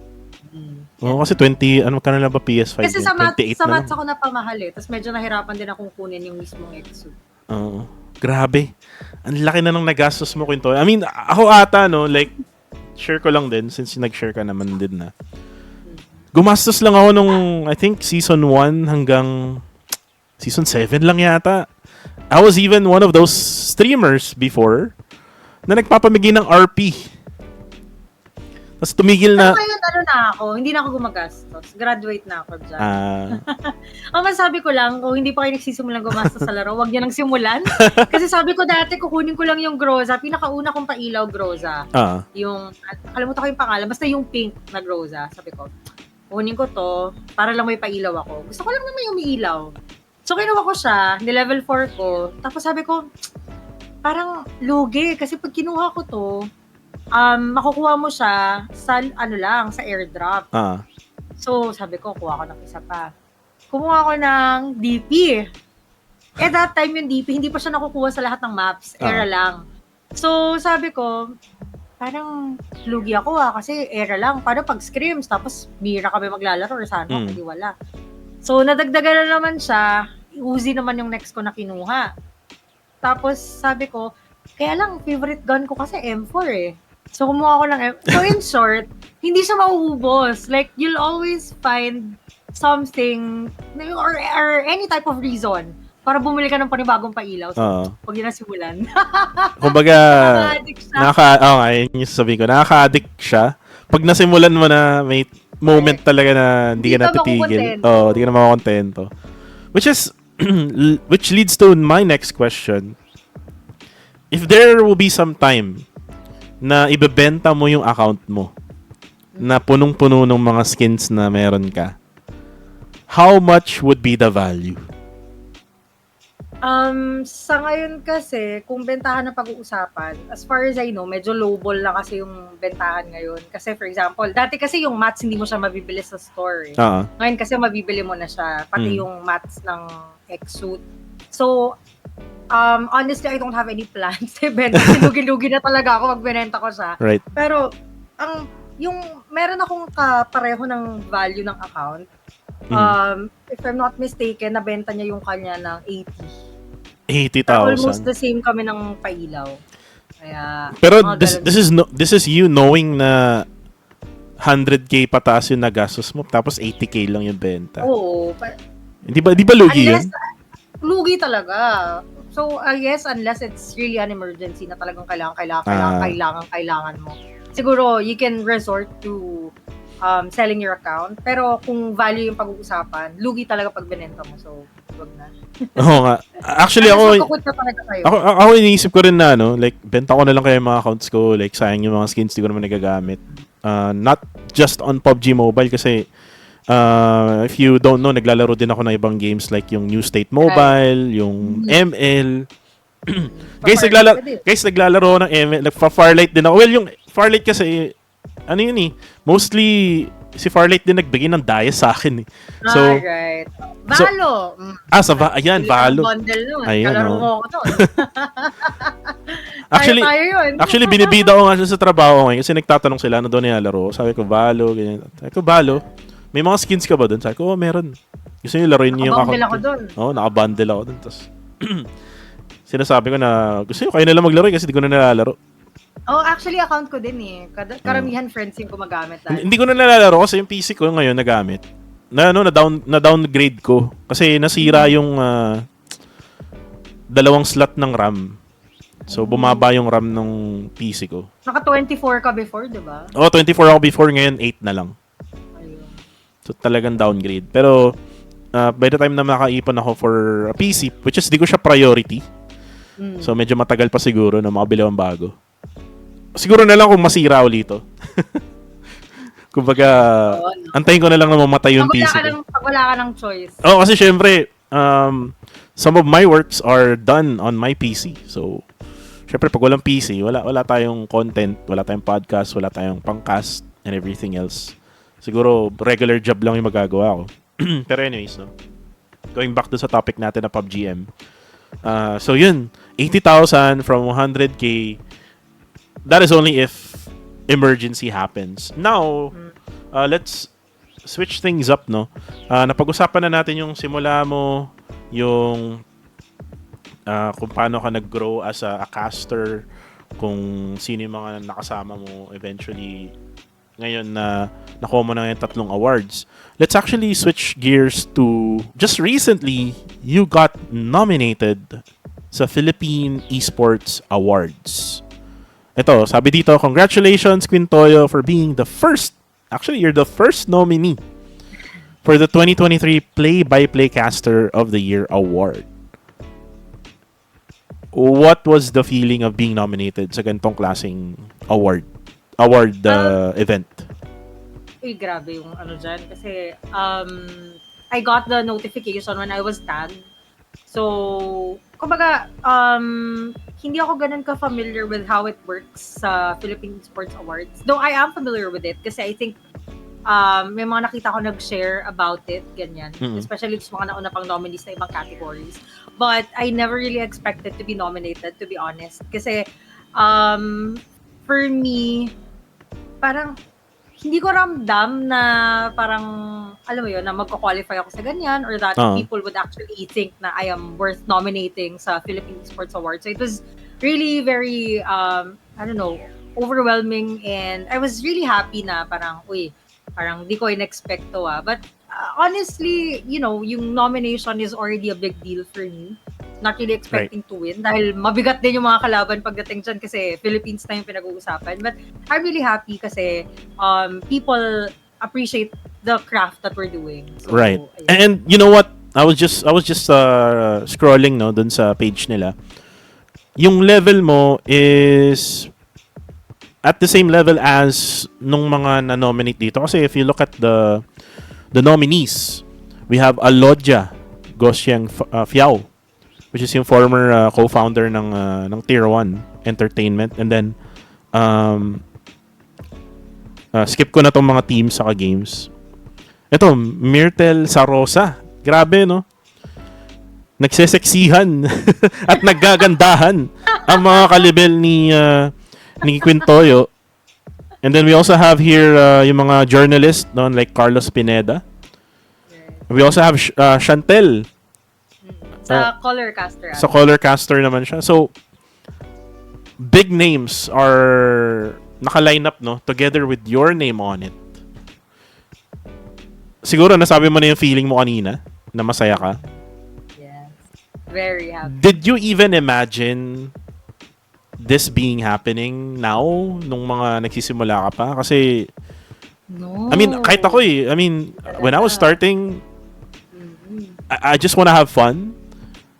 Oo, kasi 20, ano ka na lang ba PS5? Kasi sa 28 na mats lang. ako napamahal eh. Tapos medyo nahirapan din akong kunin yung mismong Exu. Oo. Grabe. Ang laki na nang nagastos mo, Quintoyo. I mean, ako ata, no, like, share ko lang din, since nag-share ka naman din na. Gumastos lang ako nung, I think, season 1 hanggang season 7 lang yata. I was even one of those streamers before na nagpapamigay ng RP. Tapos tumigil na. Pero ngayon, ano na ako, hindi na ako gumagastos. Graduate na ako dyan. Ang masabi ko lang, kung hindi pa kayo nagsisimulang gumastos sa laro, huwag niyo nang simulan. Kasi sabi ko dati, kukunin ko lang yung Groza. Pinakauna kong pailaw Groza. Yung, kalimutan ko yung pangalan, basta yung pink na Groza. Sabi ko, kukunin ko to, para lang may pailaw ako. Gusto ko lang naman yung umiilaw. So, kinuha ko siya, ni-level 4 ko. Tapos sabi ko, parang lugi. Kasi pag kinuha ko to, makukuha mo siya sa ano lang, sa airdrop. So, sabi ko, kuha ko ng isa pa. Kumuha ko ng DP. That time yung DP, hindi pa siya nakukuha sa lahat ng maps. Era lang. So, sabi ko, parang lugi ako kasi era lang. Paano pag scrims, tapos mira kami maglalaro, or saan mo, hindi wala. So, nadagdagan na naman siya. Uzi naman yung next ko na kinuha. Tapos, sabi ko, kaya lang, favorite gun ko kasi M4 eh. So, kumuha ko ng So, in short, hindi siya mauubos. Like, you'll always find something or any type of reason para bumili ka ng panibagong pailaw. So, pag yun nasimulan. Kumbaga, nakaka-addict siya. Yun yung sasabihin ko. Nakaka-addict siya. Pag nasimulan mo na, may moment talaga na hindi ka natitigil. Hindi ka na makakontento. Which leads to my next question. If there will be some time na ibebenta mo yung account mo na punong-puno ng mga skins na meron ka, how much would be the value? Sa ngayon kasi, kung bentahan na pag-uusapan, as far as I know, medyo lowball na kasi yung bentahan ngayon. Kasi for example, dati kasi yung mats hindi mo siya mabibili sa store. Ngayon kasi mabibili mo na siya, pati yung mats ng X-suit. So, honestly, I don't have any plans. Lugi-lugi na talaga ako magbenta ko siya. Right. Pero, yung meron akong kapareho ng value ng account, If I'm not mistaken, nabenta niya yung kanya ng 80. 80,000. Pero almost the same kami ng pailaw. Kaya, Pero mga this ganun. this is no, this is you knowing na 100k pataas yung nagastos mo tapos 80k lang yung benta. Oo. Di ba lugi yun? Lugi talaga. So, yes, unless it's really an emergency na talagang kailangan mo. Siguro, you can resort to selling your account. Pero kung value yung pag-uusapan, lugi talaga pag binenta mo. So, wag na. Oo nga. Actually, ako iniisip ko rin na, like, benta ko na lang kaya yung mga accounts ko. Like, sayang yung mga skins, di ko naman nagagamit. Not just on PUBG Mobile kasi if you don't know, naglalaro din ako ng ibang games like yung New State Mobile, yung ML. guys, naglalaro ako ng ML. Nagpa-Farlight din ako. Well, yung Farlight kasi, ano yun eh, mostly, si Farlight din nagbigay ng daya sa akin eh. So, right. Valo! Ayan, Valo. Bundle nun. Ayan, kalaro mo ako nun. Actually, binibida ko nga siya sa trabaho ngayon kasi nagtatanong sila ano doon nilalaro. Sabi ko, Valo, ganyan. Sabi ko, Valo, may mga skins ka ba doon? Sabi ko, meron. Gusto niyo laruin niyo yung account. Nakabundle ako doon. Oo, nakabundle ako doon. Tapos, sinasabi ko na, gusto niyo kayo na lang maglaro kasi di ko na nilalaro. Oh, actually, account ko din eh. Karamihan friends yung gumagamit. Hindi ko na nilalaro kasi yung PC ko ngayon nagamit. Na-downgrade ko. Kasi nasira yung dalawang slot ng RAM. So, bumaba yung RAM ng PC ko. Naka 24 ka before, di ba? Oo, 24 ako before. Ngayon, 8 na lang. So, talagang downgrade. Pero, by the time na makaipon ako for a PC, which is di ko siya priority. So, medyo matagal pa siguro na makabili akong bago. Siguro na lang kung masira ulit ito. Kumbaga, antayin ko na lang na mamatay yung PC ko. Pag wala ka ng choice. Oo, kasi syempre, some of my works are done on my PC. So, syempre, pag walang PC, wala tayong content, wala tayong podcast, wala tayong pangcast, and everything else. Siguro, regular job lang yung magagawa ko. Pero anyways, no? Going back to sa topic natin na PUBG M. So yun, 80,000 from 100k. That is only if emergency happens. Now, let's switch things up, no? Napag-usapan na natin yung simula mo, yung kung paano ka nag-grow as a caster, kung sino yung mga nakasama mo eventually. Ngayon na nakuha mo na yung 3 awards. Let's actually switch gears to just recently, you got nominated sa Philippine Esports Awards. Ito, sabi dito, congratulations QueenToyo for being the first, actually you're the first nominee for the 2023 Play-by-Play Caster of the Year Award. What was the feeling of being nominated sa ganitong klaseng award event? Uy, grabe yung ano dyan. Kasi, I got the notification when I was tagged. So, kumbaga, hindi ako ganun ka-familiar with how it works sa Philippine Sports Awards. Though I am familiar with it kasi I think may mga nakita ko nag-share about it, ganyan. Especially sa mga nauna pang nominees na ibang categories. But I never really expected to be nominated, to be honest. Kasi, for me, parang hindi ko ramdam na parang, alam mo yun, na magko-qualify ako sa ganyan or that people would actually think na I am worth nominating sa Philippine Sports Awards. So it was really very, I don't know, overwhelming, and I was really happy na parang, parang di ko in-expect to But honestly, you know, yung nomination is already a big deal for me. Not really expecting to win dahil mabigat din yung mga kalaban pagdating dyan kasi Philippines na yung pinag-uusapan. But I'm really happy kasi people appreciate the craft that we're doing. So, right. And you know what? I was just scrolling dun sa page nila. Yung level mo is at the same level as nung mga na-nominate dito. Kasi if you look at the nominees, we have Alodja Gosyang Fiao, which is yung former co-founder ng Tier 1 Entertainment. And then, skip ko na tong mga teams saka games. Ito, Myrtle Sarosa. Grabe, no? Nagseseksihan at naggagandahan ang mga kalibel ni QueenToyo. And then we also have here yung mga journalists, no? Like Carlos Pineda. We also have Chantel. Sa color caster. Sa color caster naman siya. So, big names are naka-line up, no? Together with your name on it. Siguro nasabi mo na yung feeling mo kanina na masaya ka. Yes. Very happy. Did you even imagine this being happening now nung mga nagsisimula ka pa? Kasi No. I mean, kahit ako I mean, when I was starting, I just wanna have fun.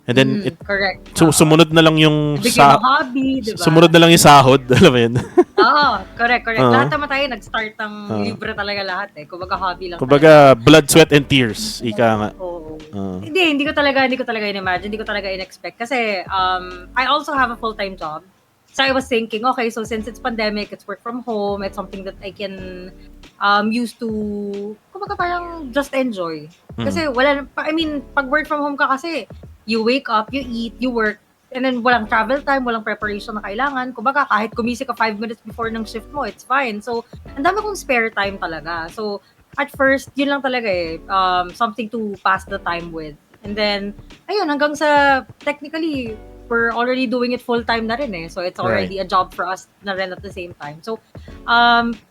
And then, correct. sumunod na lang yung Bigyan mo hobby, diba? Sumunod na lang yung sahod. Alam mo yun? Oo, correct. Lahat naman tayo nag-start ng libre talaga lahat eh. Kumbaga hobby lang. Kumbaga, blood, sweat, and tears. Ika nga. Oo. Hindi ko talaga in-imagine. Hindi ko talaga in-expect. Kasi, I also have a full-time job. So I was thinking, okay, so since it's pandemic, it's work from home, it's something that I can use to, kumbaga parang just enjoy. Kasi pag work from home ka kasi, you wake up, you eat, you work, and then walang travel time, walang preparation na kailangan. Kumbaga kahit gumising ka 5 minutes before ng shift mo, it's fine. So, ang dami kong spare time talaga. So, at first, yun lang talaga something to pass the time with. And then, ayun, hanggang sa, technically, we're already doing it full-time na rin eh. So, it's already a job for us na rin at the same time. So,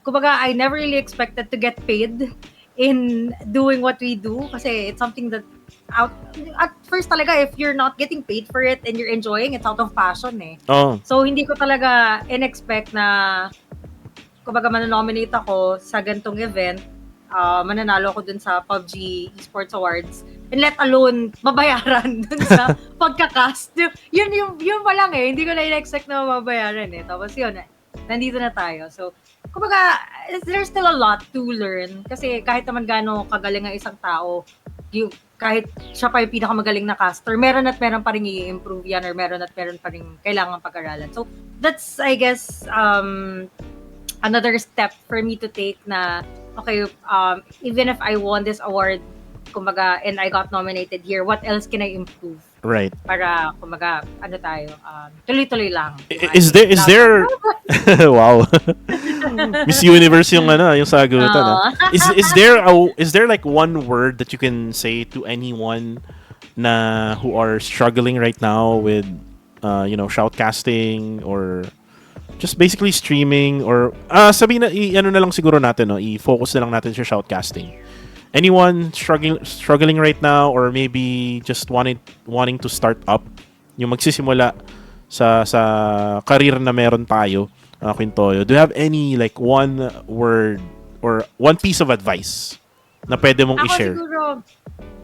kumbaga, I never really expected to get paid in doing what we do kasi it's something that at first talaga, if you're not getting paid for it and you're enjoying, it's out of passion eh. Oh. So, hindi ko talaga in-expect na kumbaga mananominate ako sa gantong event, mananalo ako dun sa PUBG Esports Awards, and let alone babayaran dun sa pagkakast. Yun pa lang eh. Hindi ko na in-expect na mababayaran eh. Tapos yun, nandito na tayo. So, kumbaga, there's still a lot to learn. Kasi kahit naman gaano kagaling ang isang tao, kahit siya pa yung pinakamagaling na caster, meron pa rin i-improve yan or meron pa rin kailangan pag-aralan. So, that's, I guess, another step for me to take na, okay, even if I won this award, kumbaga, and I got nominated here, what else can I improve? Right. Para, kumbaga, tuloy-tuloy lang. Is there wow. Miss Universe yung sagutan. Is there like one word that you can say to anyone who are struggling right now with shoutcasting or just basically streaming or sabihin na na lang siguro natin i-focus na lang natin sa shoutcasting. Anyone struggling right now or maybe just wanting to start up yung magsisimula sa career na meron tayo, QueenToyo, do you have any like one word or one piece of advice na pwede mong i-share? Siguro,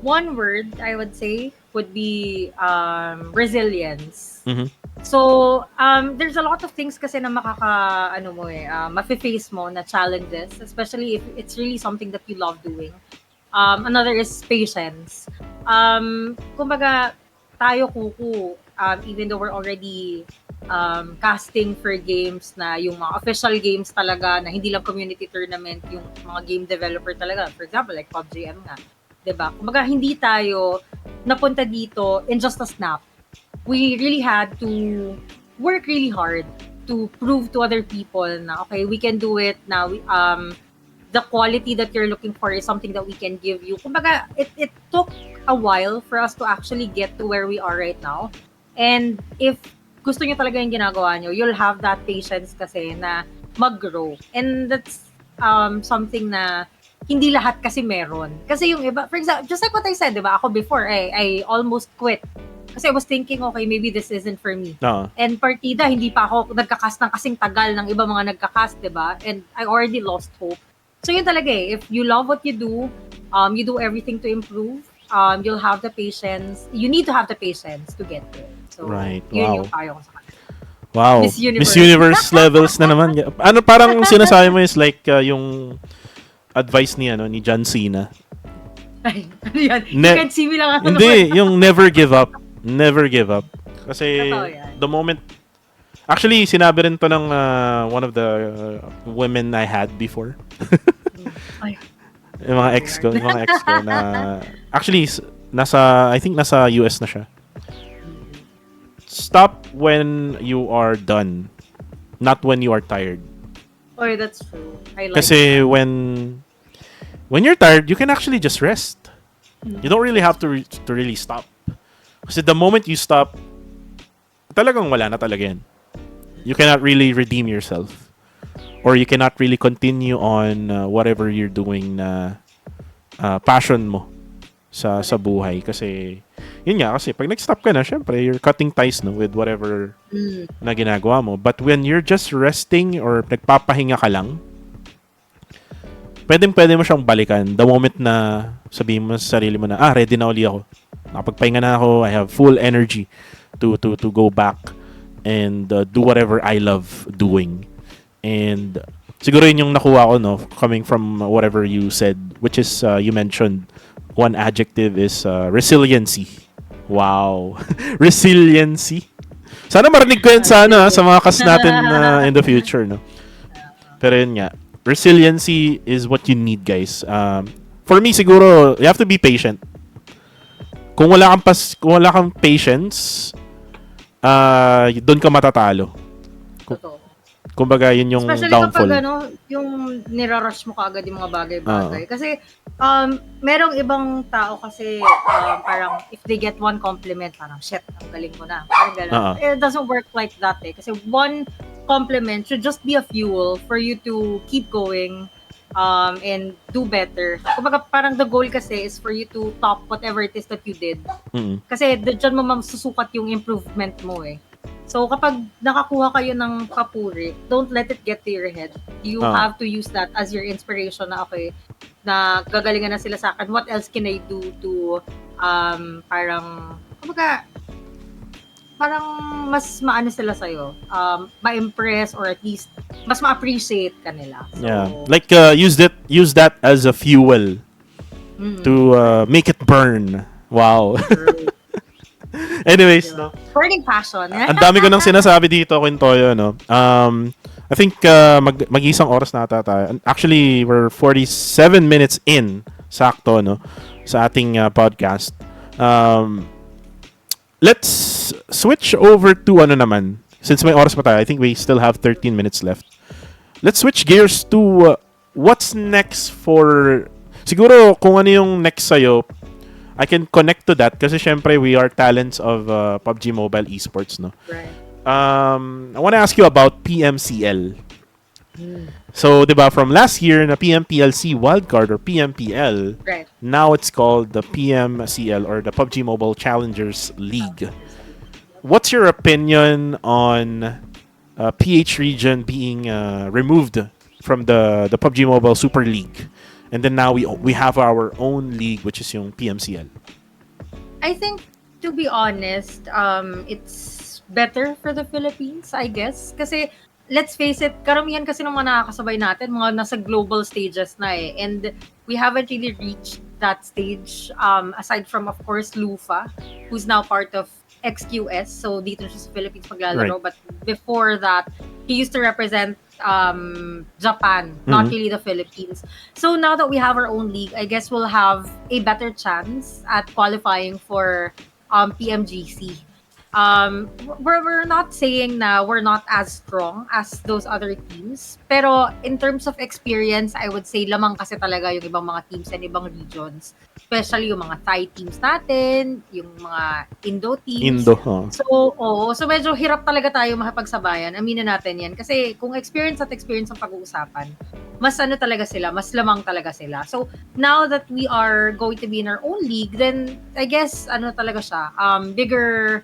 one word I would say would be resilience. Mm-hmm. So, there's a lot of things kasi na mafe-face mo na challenges, especially if it's really something that you love doing. Another is patience. Kumbaga, tayo even though we're already casting for games na yung mga official games talaga na hindi lang community tournament, yung mga game developer talaga. For example, like PUBG nga. Diba? Kumbaga, hindi tayo napunta dito in just a snap. We really had to work really hard to prove to other people na, okay, we can do it now. The quality that you're looking for is something that we can give you. Kumbaga, it took a while for us to actually get to where we are right now. And if gusto nyo talaga yung ginagawa nyo, you'll have that patience kasi na mag-grow. And that's something na hindi lahat kasi meron. Kasi yung iba, for example, just like what I said, diba? Ako before, I almost quit. Kasi I was thinking, okay, maybe this isn't for me. And partida, hindi pa ako nagkakast ng kasing tagal ng iba mga nagkakast, diba? And I already lost hope. So yun talaga eh. If you love what you do everything to improve, you'll have the patience. You need to have the patience to get there. So, right. Yun yung payo ko sa kanila. Wow. Miss Universe levels na naman. Ano parang sinasabi mo is like yung advice ni John Cena. Ay, ano yan? You can't see me lang. Hindi, yung never give up. Never give up. Kasi the moment actually sinabi rin to ng one of the women I had before. yung mga ex ko na actually I think nasa US na siya. Stop when you are done, not when you are tired. Oh, that's true. I like Kasi that. when you're tired, you can actually just rest. You don't really have to really stop. Kasi the moment you stop, talagang wala na talaga yan. You cannot really redeem yourself. Or you cannot really continue on whatever you're doing na passion mo sa buhay. Kasi, yun nga, kasi pag nag-stop ka na, syempre, you're cutting ties no, with whatever na ginagawa mo. But when you're just resting or nagpapahinga ka lang, pwede mo siyang balikan the moment na sabihin mo sa sarili mo na, ready na uli ako. Nakapagpahinga na ako, I have full energy to go back and do whatever I love doing. And siguro yun yung nakuha ko, no, coming from whatever you said, which is, you mentioned, one adjective is resiliency. Wow. Resiliency. Sana marinig ko yan sana sa mga kas natin in the future, no? Pero yun nga, resiliency is what you need, guys. For me, siguro, you have to be patient. Kung wala kang patience, doon ka matatalo. Totoo. Kumbaga, yun yung especially downfall. Kapag yung nirarush mo kaagad yung mga bagay-bagay. Kasi, merong ibang tao kasi, parang, if they get one compliment, parang, shit, ang galing mo na. Parang gano'n. It doesn't work like that eh. Kasi one compliment should just be a fuel for you to keep going, and do better. Kumbaga, parang the goal kasi is for you to top whatever it is that you did. Kasi, dyan mo masusukat yung improvement mo eh. So, kapag nakakuha kayo ng papuri, don't let it get to your head. You have to use that as your inspiration na, okay, na gagalingan na sila sa akin. What else can I do to, parang, kumbaga, parang mas maano sila sa'yo. Ma-impress or at least, mas ma-appreciate ka nila. So, yeah. Like, use that as a fuel to make it burn. Wow. Anyways, no. Burning passion. Ang dami ko nang sinasabi dito, QueenToyo, no. I think mag-isang oras na ata tayo. Actually, we're 47 minutes in, sakto, no, sa ating podcast. Let's switch over to ano naman. Since may oras pa tayo, I think we still have 13 minutes left. Let's switch gears to what's next for... Siguro, kung ano yung next sa'yo, I can connect to that kasi syempre we are talents of PUBG Mobile Esports, no? Right. I want to ask you about PMCL. So, diba, from last year na PMPLC wildcard or PMPL, Right. now it's called the PMCL or the PUBG Mobile Challengers League. What's your opinion on PH region being removed from the PUBG Mobile Super League? And then now we have our own league, which is yung PMCL. I think, to be honest, it's better for the Philippines, I guess. Kasi, let's face it, karamihan kasi ng mga nakakasabay natin, mga nasa global stages na eh. And we haven't really reached that stage, aside from, of course, Lufa, who's now part of XQS. So, dito siya sa Philippines maglalaro. Right. But before that, he used to represent Japan, not really the Philippines. So now that we have our own league, I guess we'll have a better chance at qualifying for PMGC. We're not saying na we're not as strong as those other teams, pero in terms of experience, I would say lamang kasi talaga yung ibang mga teams and ibang regions. Especially yung mga Thai teams natin, yung mga Indo teams. So medyo hirap talaga tayo makipagsabayan. Aminin natin yan. Kasi kung experience at experience ang pag-uusapan, mas ano talaga sila, mas lamang talaga sila. So now that we are going to be in our own league, then I guess ano talaga siya, bigger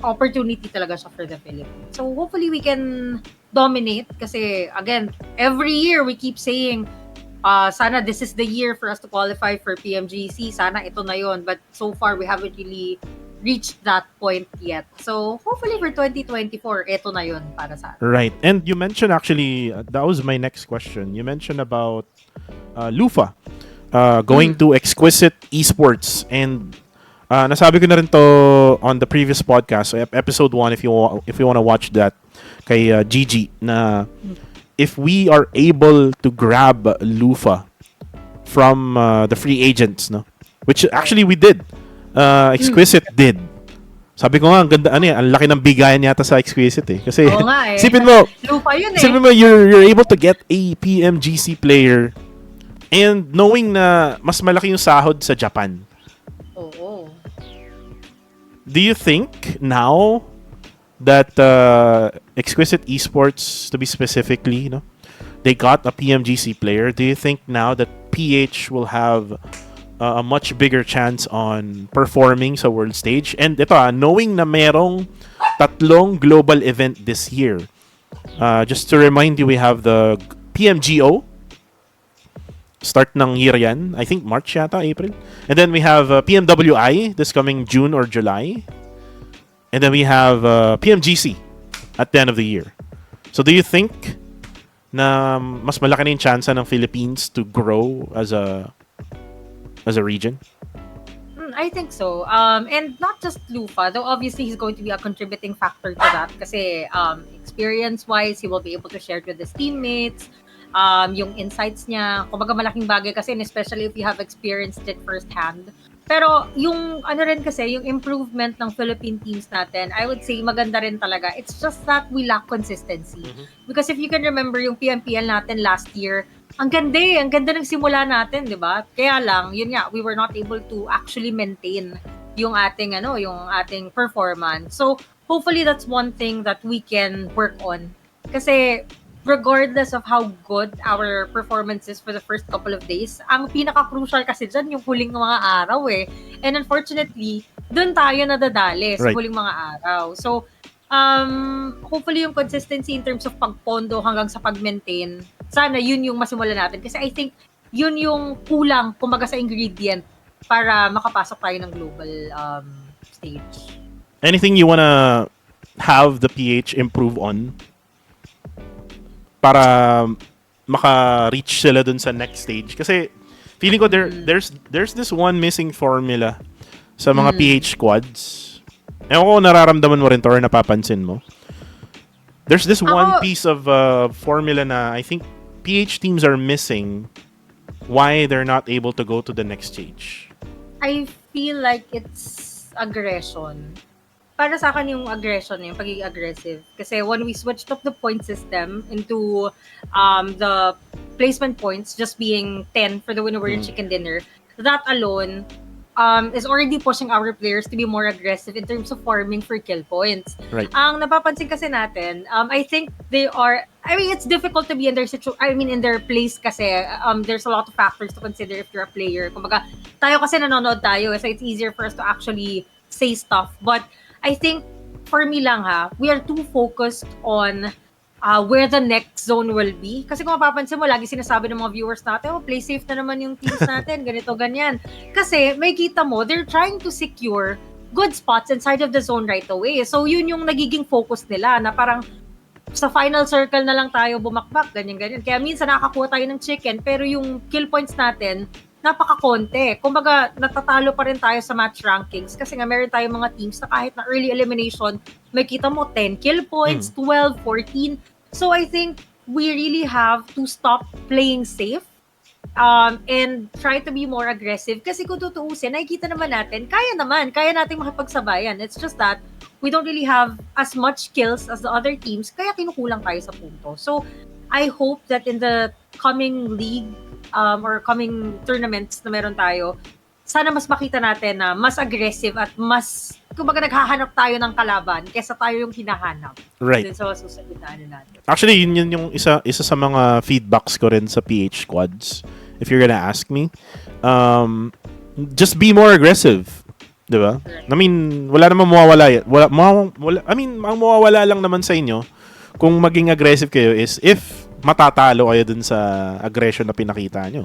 opportunity talaga siya for the Philippines. So hopefully we can dominate kasi again, every year we keep saying sana this is the year for us to qualify for PMGC. Sana ito na yon. But so far, we haven't really reached that point yet. So, hopefully for 2024, ito na yon para sa atin. Right. And you mentioned actually, that was my next question. You mentioned about Lufa going to Exquisite Esports. And nasabi ko na rin to on the previous podcast, so episode 1, if you want to watch that, kay Gigi, na if we are able to grab Lufa from the free agents, no, which actually we did, Exquisite did. Sabi ko nga, ang ganda, ang laki ng bigayan yata sa Exquisite eh. Kasi, sipin mo, Lufa yun eh. Sipin mo, you're able to get a PMGC player and knowing na mas malaki yung sahod sa Japan. do you think now that Exquisite Esports, to be specifically, they got a PMGC player, do you think now that PH will have a much bigger chance on performing sa world stage? And ito knowing na merong tatlong global event this year. Just to remind you, we have the PMGO. Start ng year yan. I think March yata, April. And then we have PMWI this coming June or July. And then we have PMGC at the end of the year. So do you think na mas malaki na yung chance ng Philippines to grow as a region? I think so. And not just Lufa, though obviously he's going to be a contributing factor to that kasi experience-wise, he will be able to share it with his teammates, yung insights niya. Kumbaga malaking bagay kasi, and especially if you have experienced it firsthand. Pero yung ano rin kasi, yung improvement ng Philippine teams natin, I would say maganda rin talaga. It's just that we lack consistency. Because if you can remember yung PMPL natin last year, ang ganda ng simula natin, 'di ba? Kaya lang, yun nga, we were not able to actually maintain yung ating performance. So, hopefully that's one thing that we can work on. Kasi regardless of how good our performance is for the first couple of days, ang pinaka-crucial kasi dyan yung huling mga araw eh. And unfortunately, dun tayo nadadali sa huling mga araw. So, hopefully yung consistency in terms of pagpondo hanggang sa pag-maintain, sana yun yung masimulan natin. Kasi I think yun yung kulang, kumbaga sa ingredient para makapasok tayo ng global stage. Anything you wanna have the PH improve on para maka-reach sila dun sa next stage? Kasi feeling ko there's this one missing formula sa mga PH squads. Ewan ko nararamdaman mo rin to or napapansin mo. There's this one piece of formula na I think PH teams are missing why they're not able to go to the next stage. I feel like it's aggression. Para sa akin yung aggression, yung pagiging aggressive. Kasi when we switched up the point system into the placement points just being 10 for the winner and chicken dinner, that alone is already pushing our players to be more aggressive in terms of farming for kill points. Right. Ang napapansin kasi natin, I think they are, it's difficult to be in their in their place kasi there's a lot of factors to consider if you're a player. Kumbaga, tayo kasi nanonood tayo, so it's easier for us to actually say stuff. But I think, for me lang we are too focused on where the next zone will be. Kasi kung mapapansin mo, lagi sinasabi ng mga viewers natin, play safe na naman yung teams natin, ganito, ganyan. Kasi may kita mo, they're trying to secure good spots inside of the zone right away. So yun yung nagiging focus nila, na parang sa final circle na lang tayo bumakbak, ganyan, ganyan. Kaya minsan nakakakuha tayo ng chicken, pero yung kill points natin, napaka-konti. Kumbaga, natatalo pa rin tayo sa match rankings kasi nga meron tayong mga teams na kahit na early elimination, may kita mo 10 kill points, 12, 14. So I think we really have to stop playing safe and try to be more aggressive. Kasi kung tutuusin, nakikita naman natin, kaya natin makipagsabayan. It's just that we don't really have as much kills as the other teams, kaya kinukulang tayo sa punto. So I hope that in the coming league or coming tournaments na meron tayo, sana mas makita natin na mas aggressive at mas, kumbaga naghahanap tayo ng kalaban kesa tayo yung hinahanap. Right. Dun sa susunod na natin. Actually, yun yung isa sa mga feedbacks ko rin sa PH squads. If you're gonna ask me, just be more aggressive. Diba? I mean, wala naman mawawala. I mean, ang mawawala lang naman sa inyo kung maging aggressive kayo is if matatalo kayo dun sa aggression na pinakita nyo.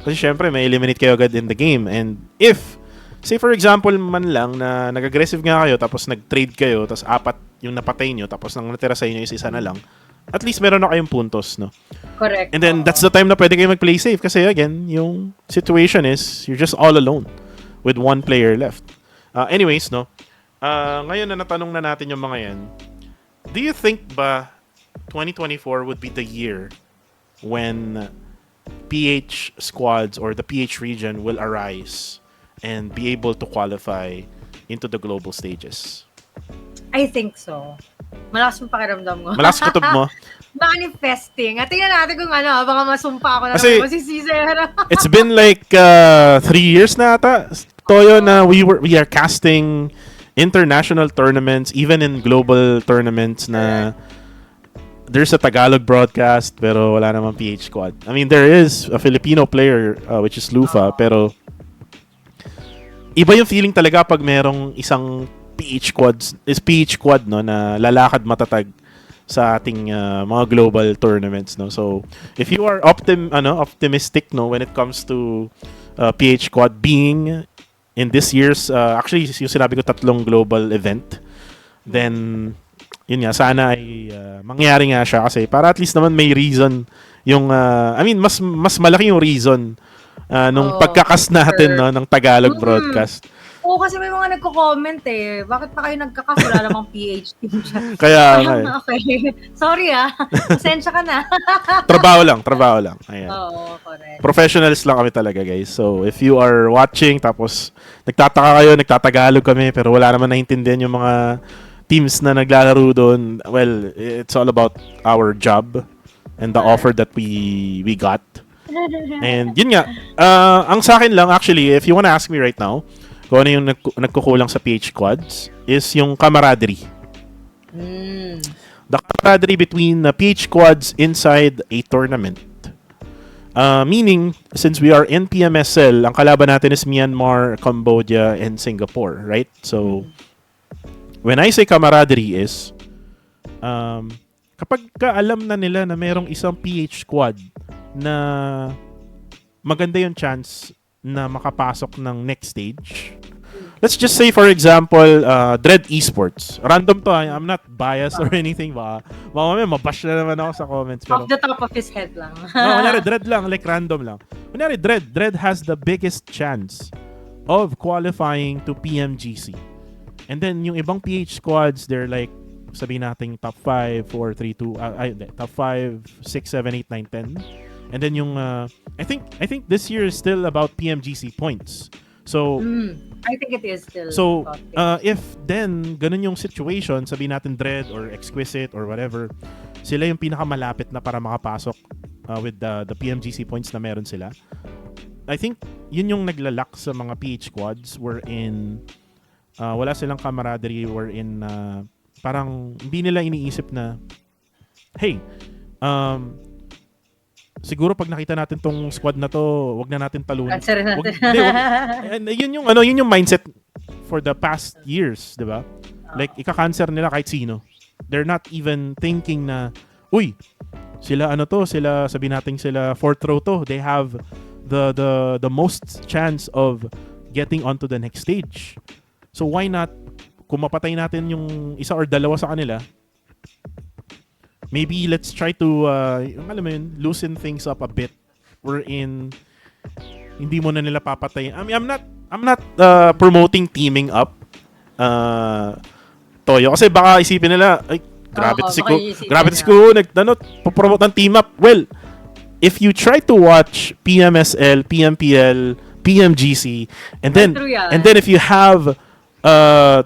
Kasi syempre, may eliminate kayo agad in the game. And if, say for example man lang na nag-aggressive nga kayo tapos nag-trade kayo tapos 4 yung napatay nyo tapos nang natira sa inyo is isa na lang, at least meron na kayong puntos, no? Correct. And then that's the time na pwede kayo mag-play safe kasi again, yung situation is you're just all alone with one player left. Anyways, no? Ngayon na natanong na natin yung mga yan, do you think ba 2024 would be the year when PH squads or the PH region will arise and be able to qualify into the global stages? I think so. Malakas yung pakiramdam mo. Malakas kutob mo? Manifesting. At tingnan natin kung baka masumpa ako na kasi masisisera. It's been like 3 years na ata, Toyo, na we are casting international tournaments, even in global tournaments na there's a Tagalog broadcast pero wala namang PH Quad. I mean, there is a Filipino player which is Lufa, pero iba yung feeling talaga pag merong isang PH Quad no na lalakad matatag sa ating mga global tournaments no. So, if you are optimistic no when it comes to PH Quad being in this year's actually yung sinabi ko 3 global event, then yun nga sana ay mangyari nga siya kasi para at least naman may reason yung I mean mas malaki yung reason nung pagkakas natin no ng Tagalog broadcast. Oo, kasi may mga nagko-comment eh. Bakit pa kayo nagkakas? Wala namang PH team dyan. Kaya Okay. Sorry Pasensya ka na. Trabaho lang. Ayan. Oo, correct. Professionals lang kami talaga, guys. So, if you are watching, tapos nagtataka kayo, nagtatagalog kami, pero wala naman naintindihan yung mga teams na naglalaro doon, well, it's all about our job and the offer that we got. And yun nga, ang sa akin lang, actually, if you wanna ask me right now, kung ano yung nagkukulang sa PH Quads, is yung camaraderie. The camaraderie between the PH Quads inside a tournament. Meaning, since we are in PMSL, ang kalaban natin is Myanmar, Cambodia, and Singapore, right? So, when I say camaraderie is, kapag alam na nila na merong isang PH Quad na maganda yung chance na makapasok ng next stage. Let's just say, for example, Dread Esports. Random to, I'm not biased or anything. Baka mamaya mabash na naman ako sa comments. Pero, off the top of his head lang. kunyari, Dread lang, like random lang. Kunyari, Dread has the biggest chance of qualifying to PMGC. And then, yung ibang PH squads, they're like, sabihin natin top 5, 4, 3, 2, top 5, 6, 7, 8, 9, 10. And then yung I think this year is still about PMGC points. So I think it is still. So if then ganun yung situation, sabihin natin Dread or Exquisite or whatever, sila yung pinakamalapit na para makapasok with the PMGC points na meron sila. I think yun yung naglalak sa mga PH squads wherein wala silang camaraderie, wherein parang hindi nila iniisip na hey, siguro pag nakita natin tong squad na to, wag na natin talunin. Yun yung mindset for the past years, 'di ba? Like ika-cancer nila kahit sino. They're not even thinking na, uy, sila sila sabihin natin sila fourth row to. They have the most chance of getting onto the next stage. So why not kung mapatay natin yung isa or dalawa sa kanila, maybe let's try to loosen things up a bit. Wherein hindi mo na nila papatayin. I mean, I'm not promoting teaming up. Toyo kasi baka isipin nila, ay grabe to si Ku promote ng team up. Well, if you try to watch PMSL, PMPL, PMGC, and then if you have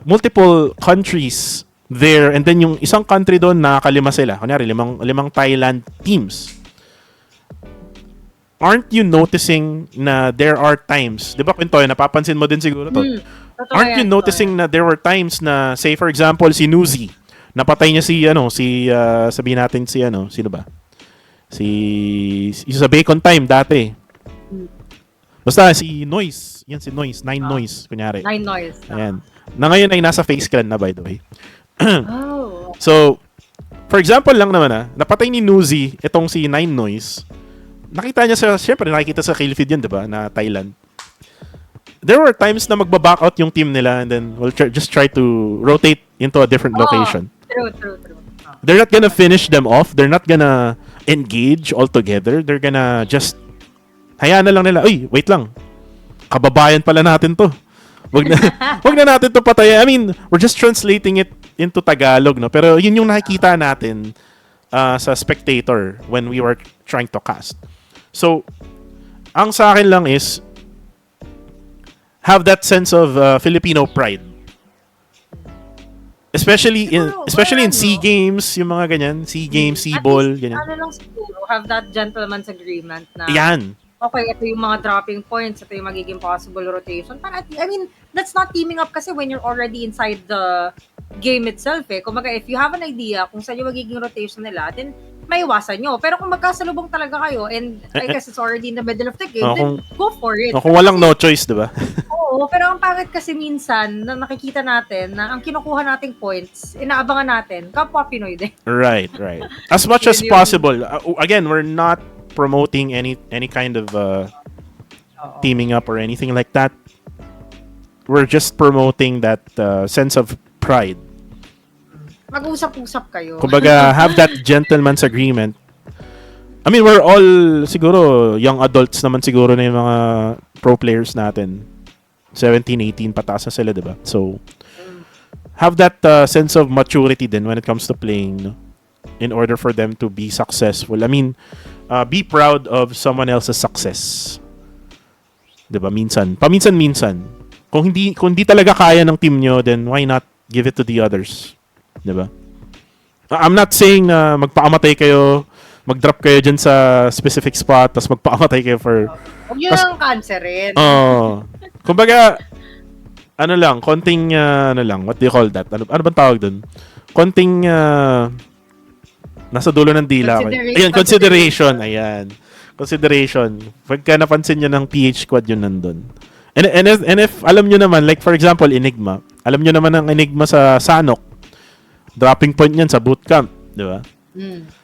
multiple countries there, and then yung isang country doon nakakalima sila. Kunyari, limang Thailand teams. Aren't you noticing na there are times, di ba QueenToyo, napapansin mo din siguro to? Aren't you noticing na there were times na, say for example, si Nuzi, napatay niya sabihin natin sino ba? Sa Bacon Time dati. Basta si Noise, yan si Noise, Nine Noise, kunyari. Nine Noise. Ayan. Na ngayon ay nasa Face Clan na, by the way. So, for example lang naman napatay ni Nuzi itong si Nine Noise. Nakita niya syempre nakikita sa kill feed yun, diba, na Thailand. There were times na magba-back out yung team nila and then we'll just try to rotate into a different location. True. They're not gonna finish them off. They're not gonna engage all together. They're gonna just hayaan na lang nila. Uy, wait lang. Kababayan pala natin to. Wag na natin to patayin. I mean, we're just translating it into Tagalog, no? Pero yun yung nakikita natin sa spectator when we were trying to cast. So, ang sa akin lang is have that sense of Filipino pride. Especially in SEA Games, yung mga ganyan, SEA Games, SEA Ball, ganyan. Ano lang siguro, have that gentleman's agreement na yan. okay, ito yung mga dropping points, ito yung magiging possible rotation. I mean, that's not teaming up kasi when you're already inside the game itself eh. Kumbaga, if you have an idea kung saan yung magiging rotation nila, then maiwasan nyo. Pero kung magkasalubong talaga kayo, and I guess it's already in the middle of the game, then go for it. Kung walang no choice, di ba? Oo, pero ang pangit kasi minsan, na nakikita natin, na ang kinukuha nating points, inaabangan natin, kapwa Pinoy din. Right. As much as possible. Again, we're not promoting any kind of teaming up or anything like that. We're just promoting that sense of pride. Mag-usap-usap kayo. Kumbaga, have that gentleman's agreement. I mean, we're all siguro young adults naman siguro na yung mga pro players natin. 17, 18 pataas na sila, diba? So, have that sense of maturity din when it comes to playing, no? In order for them to be successful. I mean, be proud of someone else's success. 'Di ba? Paminsan-minsan. Kung hindi talaga kaya ng team nyo, then why not give it to the others? 'Di ba? I'm not saying na magpakamatay kayo, mag-drop kayo dyan sa specific spot, tapos magpakamatay kayo for... Huwag yun ang cancerin. Kumbaga, konting, what do you call that? Ano bang tawag dun? Konting, nasa dulo ng dila. Consideration. Ayan. Consideration. Pagka napansin nyo ng PH squad yun nandun. And if alam nyo naman, like for example, Enigma. Alam nyo naman ang Enigma sa Sanok. Dropping point yan sa bootcamp. Di ba?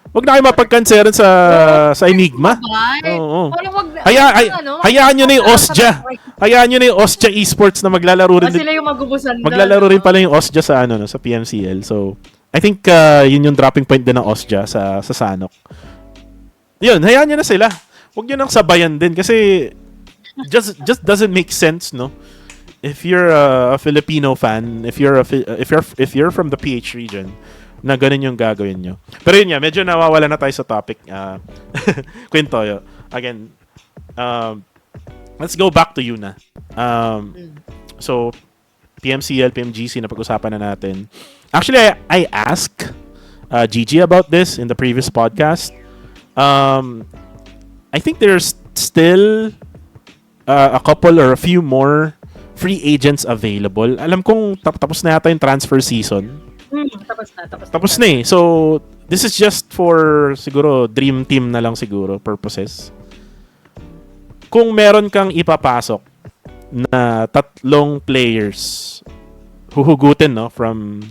Huwag na kayo mapagkanseran sa Enigma. Oo. Hayaan nyo na yung Osja. Hayaan nyo na yung Osja Esports na maglalaro rin. Sila yung magubusan doon. Maglalaro rin pala yung Osja sa sa PMCL. So, I think yun yung dropping point din ng Osja sa Sanok. Yun, hayaan nyo na sila. Huwag nyo nang sabayan din kasi just doesn't make sense, no? If you're a Filipino fan, if you're from the PH region, na ganun yung gagawin nyo. Pero yun nga, medyo nawawala na tayo sa topic. QueenToyo. Again, let's go back to you na. So, PMCL, PMGC, na pag-usapan na natin. Actually, I asked Gigi about this in the previous podcast. I think there's still a couple or a few more free agents available. Alam kong tapos na yata yung transfer season. Tapos na eh. So, this is just for siguro dream team na lang siguro purposes. Kung meron kang ipapasok na 3 players huhugutin, no, from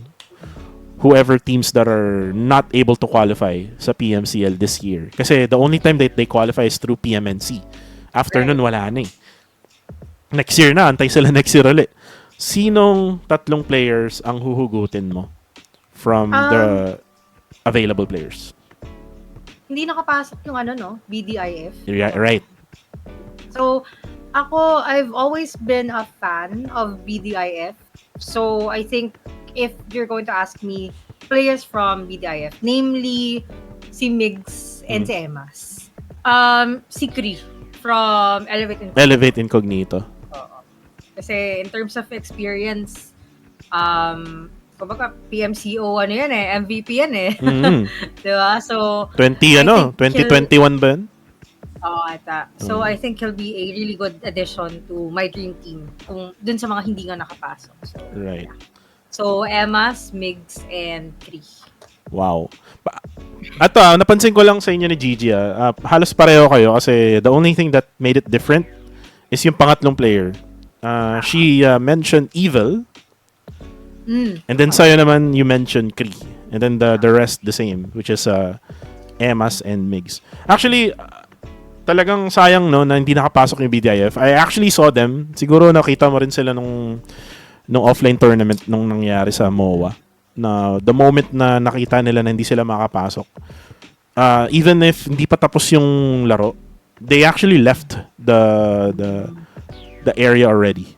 whoever teams that are not able to qualify sa PMCL this year. Kasi the only time that they qualify is through PMNC. After nun, wala na eh. Next year na, antay sila next year ulit. Sinong 3 players ang huhugutin mo from the available players? Hindi nakapasok yung BDIF. Yeah, right. So, I've always been a fan of BDIF. So, I think if you're going to ask me players from BDIF, namely si Migs and si Emas. Si Kree from Elevate Incognito. Kasi in terms of experience, kumbaga PMCO yan MVP yan diba? So 2021 ba yun? Ata. So I think he'll be a really good addition to my dream team kung dun sa mga hindi nga nakapasok. So, right. Yeah. So Emas, Migs, and Kree. Wow. Napansin ko lang sa inyo ni Gigi, halos pareho kayo kasi the only thing that made it different is yung pangatlong player. She mentioned Evil. And then sa'yo naman, you mentioned Kree. And then the rest the same, which is Emas and Migs. Actually, talagang sayang no na hindi nakapasok yung BDIF. I actually saw them. Siguro nakita mo rin sila nung offline tournament nung nangyari sa MOA. Na the moment na nakita nila na hindi sila makapasok, even if hindi pa tapos yung laro, they actually left the area already.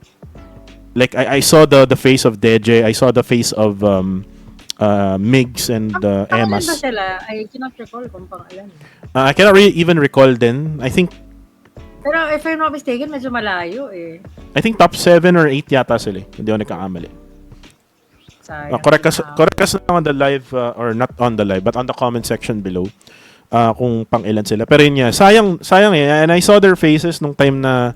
Like I saw the face of DJ, I saw the face of Migs and Emas. Ba sila? I cannot recall kung pangalan. I cannot even recall din. I think pero if I'm not mistaken, medyo malayo eh. I think top 7 or 8 yata sila. Hindi ako nagkakamali. Correct us on the live or not on the live but on the comment section below. kung pang ilan sila. Pero yun nga, sayang eh. And I saw their faces nung time na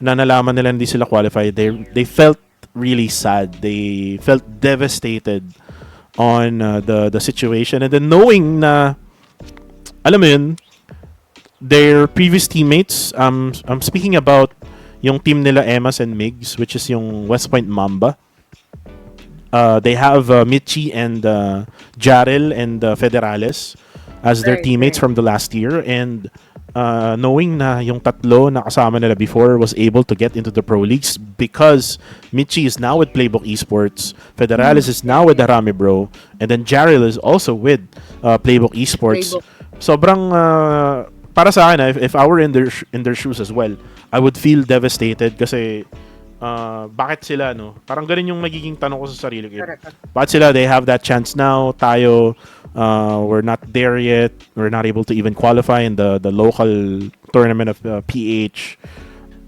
nalaman nila hindi sila qualified. They felt really sad. They felt devastated on the situation. And then knowing na, alam mo yun, their previous teammates, I'm speaking about yung team nila Emas and Migs, which is yung West Point Mamba. They have Michi and Jarel and Federales as their teammates from the last year. And knowing na yung tatlo na kasama nila before was able to get into the pro leagues because Michi is now with Playbook Esports, Federales is now with Harami Bro, and then Jarel is also with Playbook Esports. Sobrang para sa akin, if I were in their shoes as well, I would feel devastated kasi bakit sila, no? Parang ganun yung magiging tanong ko sa sarili ko. Bakit sila, they have that chance now, tayo, we're not there yet, we're not able to even qualify in the local tournament of PH.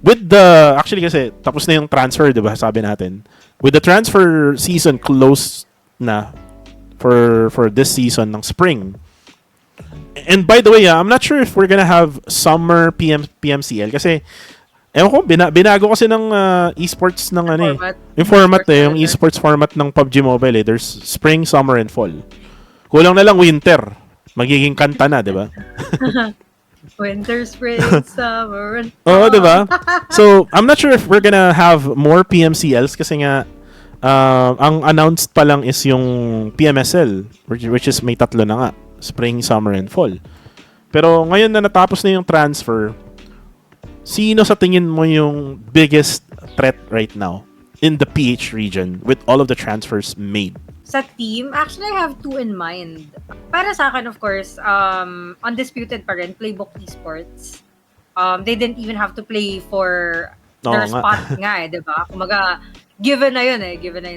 With the, actually kasi, tapos na yung transfer, di ba, sabi natin. With the transfer season close na for this season ng spring. And by the way, I'm not sure if we're gonna have summer PMCL kasi ewan ko, binago kasi ng esports ng ano eh. Yung format eh, yung esports format ng PUBG Mobile eh. There's spring, summer, and fall. Kulang na lang winter. Magiging kanta na, di ba? Winter, spring, summer, and Oo, fall. di ba? So, I'm not sure if we're gonna have more PMCLs kasi nga ang announced pa lang is yung PMSL which is may tatlo na nga. Spring, summer, and fall. Pero ngayon na natapos na yung transfer, sino sa tingin mo yung biggest threat right now in the PH region with all of the transfers made? Sa team, actually I have two in mind. Para sa akin, of course, undisputed pa rin, Playbook Esports. They didn't even have to play for their spot nga eh, di ba? Kumaga, given na yun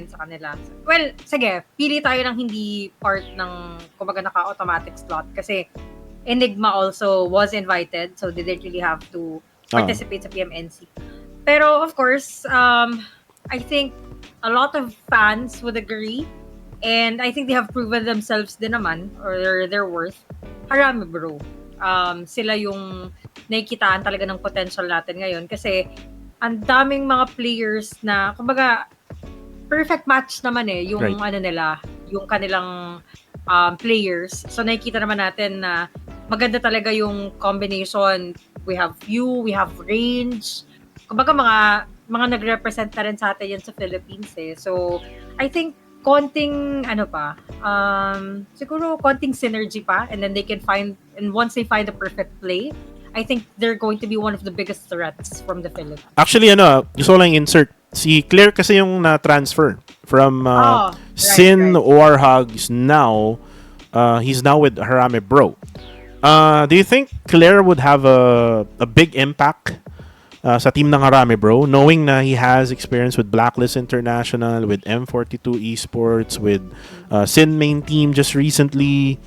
sa kanila. Well, sige, pili tayo ng hindi part ng, kumaga naka-automatic slot kasi Enigma also was invited, so they didn't really have to participate sa PMNC. Pero of course, I think a lot of fans would agree, and I think they have proven themselves din naman, or their worth. Harami Bro. Sila yung nakikitaan talaga ng potential natin ngayon kasi ang daming mga players na, kumbaga, perfect match naman eh, yung ano nila, yung kanilang players. So nakikita naman natin na maganda talaga yung combination. We have view, we have range. Kumbaga mga nag-represent na rin sa atin yan sa Philippines eh. So I think konting siguro konting synergy pa, and then they can find, and once they find the perfect play, I think they're going to be one of the biggest threats from the Philippines. Actually, gusto ko lang insert. Si Claire kasi yung na-transfer from Sin Warhogs now. He's now with Harame Bro. Do you think Claire would have a big impact sa team ng Harame Bro, knowing na he has experience with Blacklist International, with M42 Esports, with Sin main team just recently,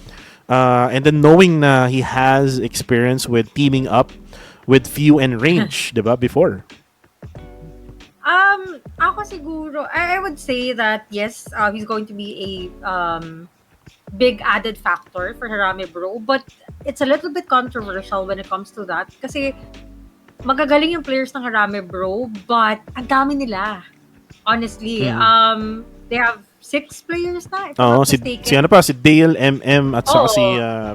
and then knowing na he has experience with teaming up with View and Range, diba, before? Ako siguro, I would say that yes, he's going to be a big added factor for Harame Bro, but it's a little bit controversial when it comes to that kasi magagaling yung players ng Harame Bro, but ang dami nila. Honestly, they have 6 players na. Si ano pa, si Dale, MM, at saka si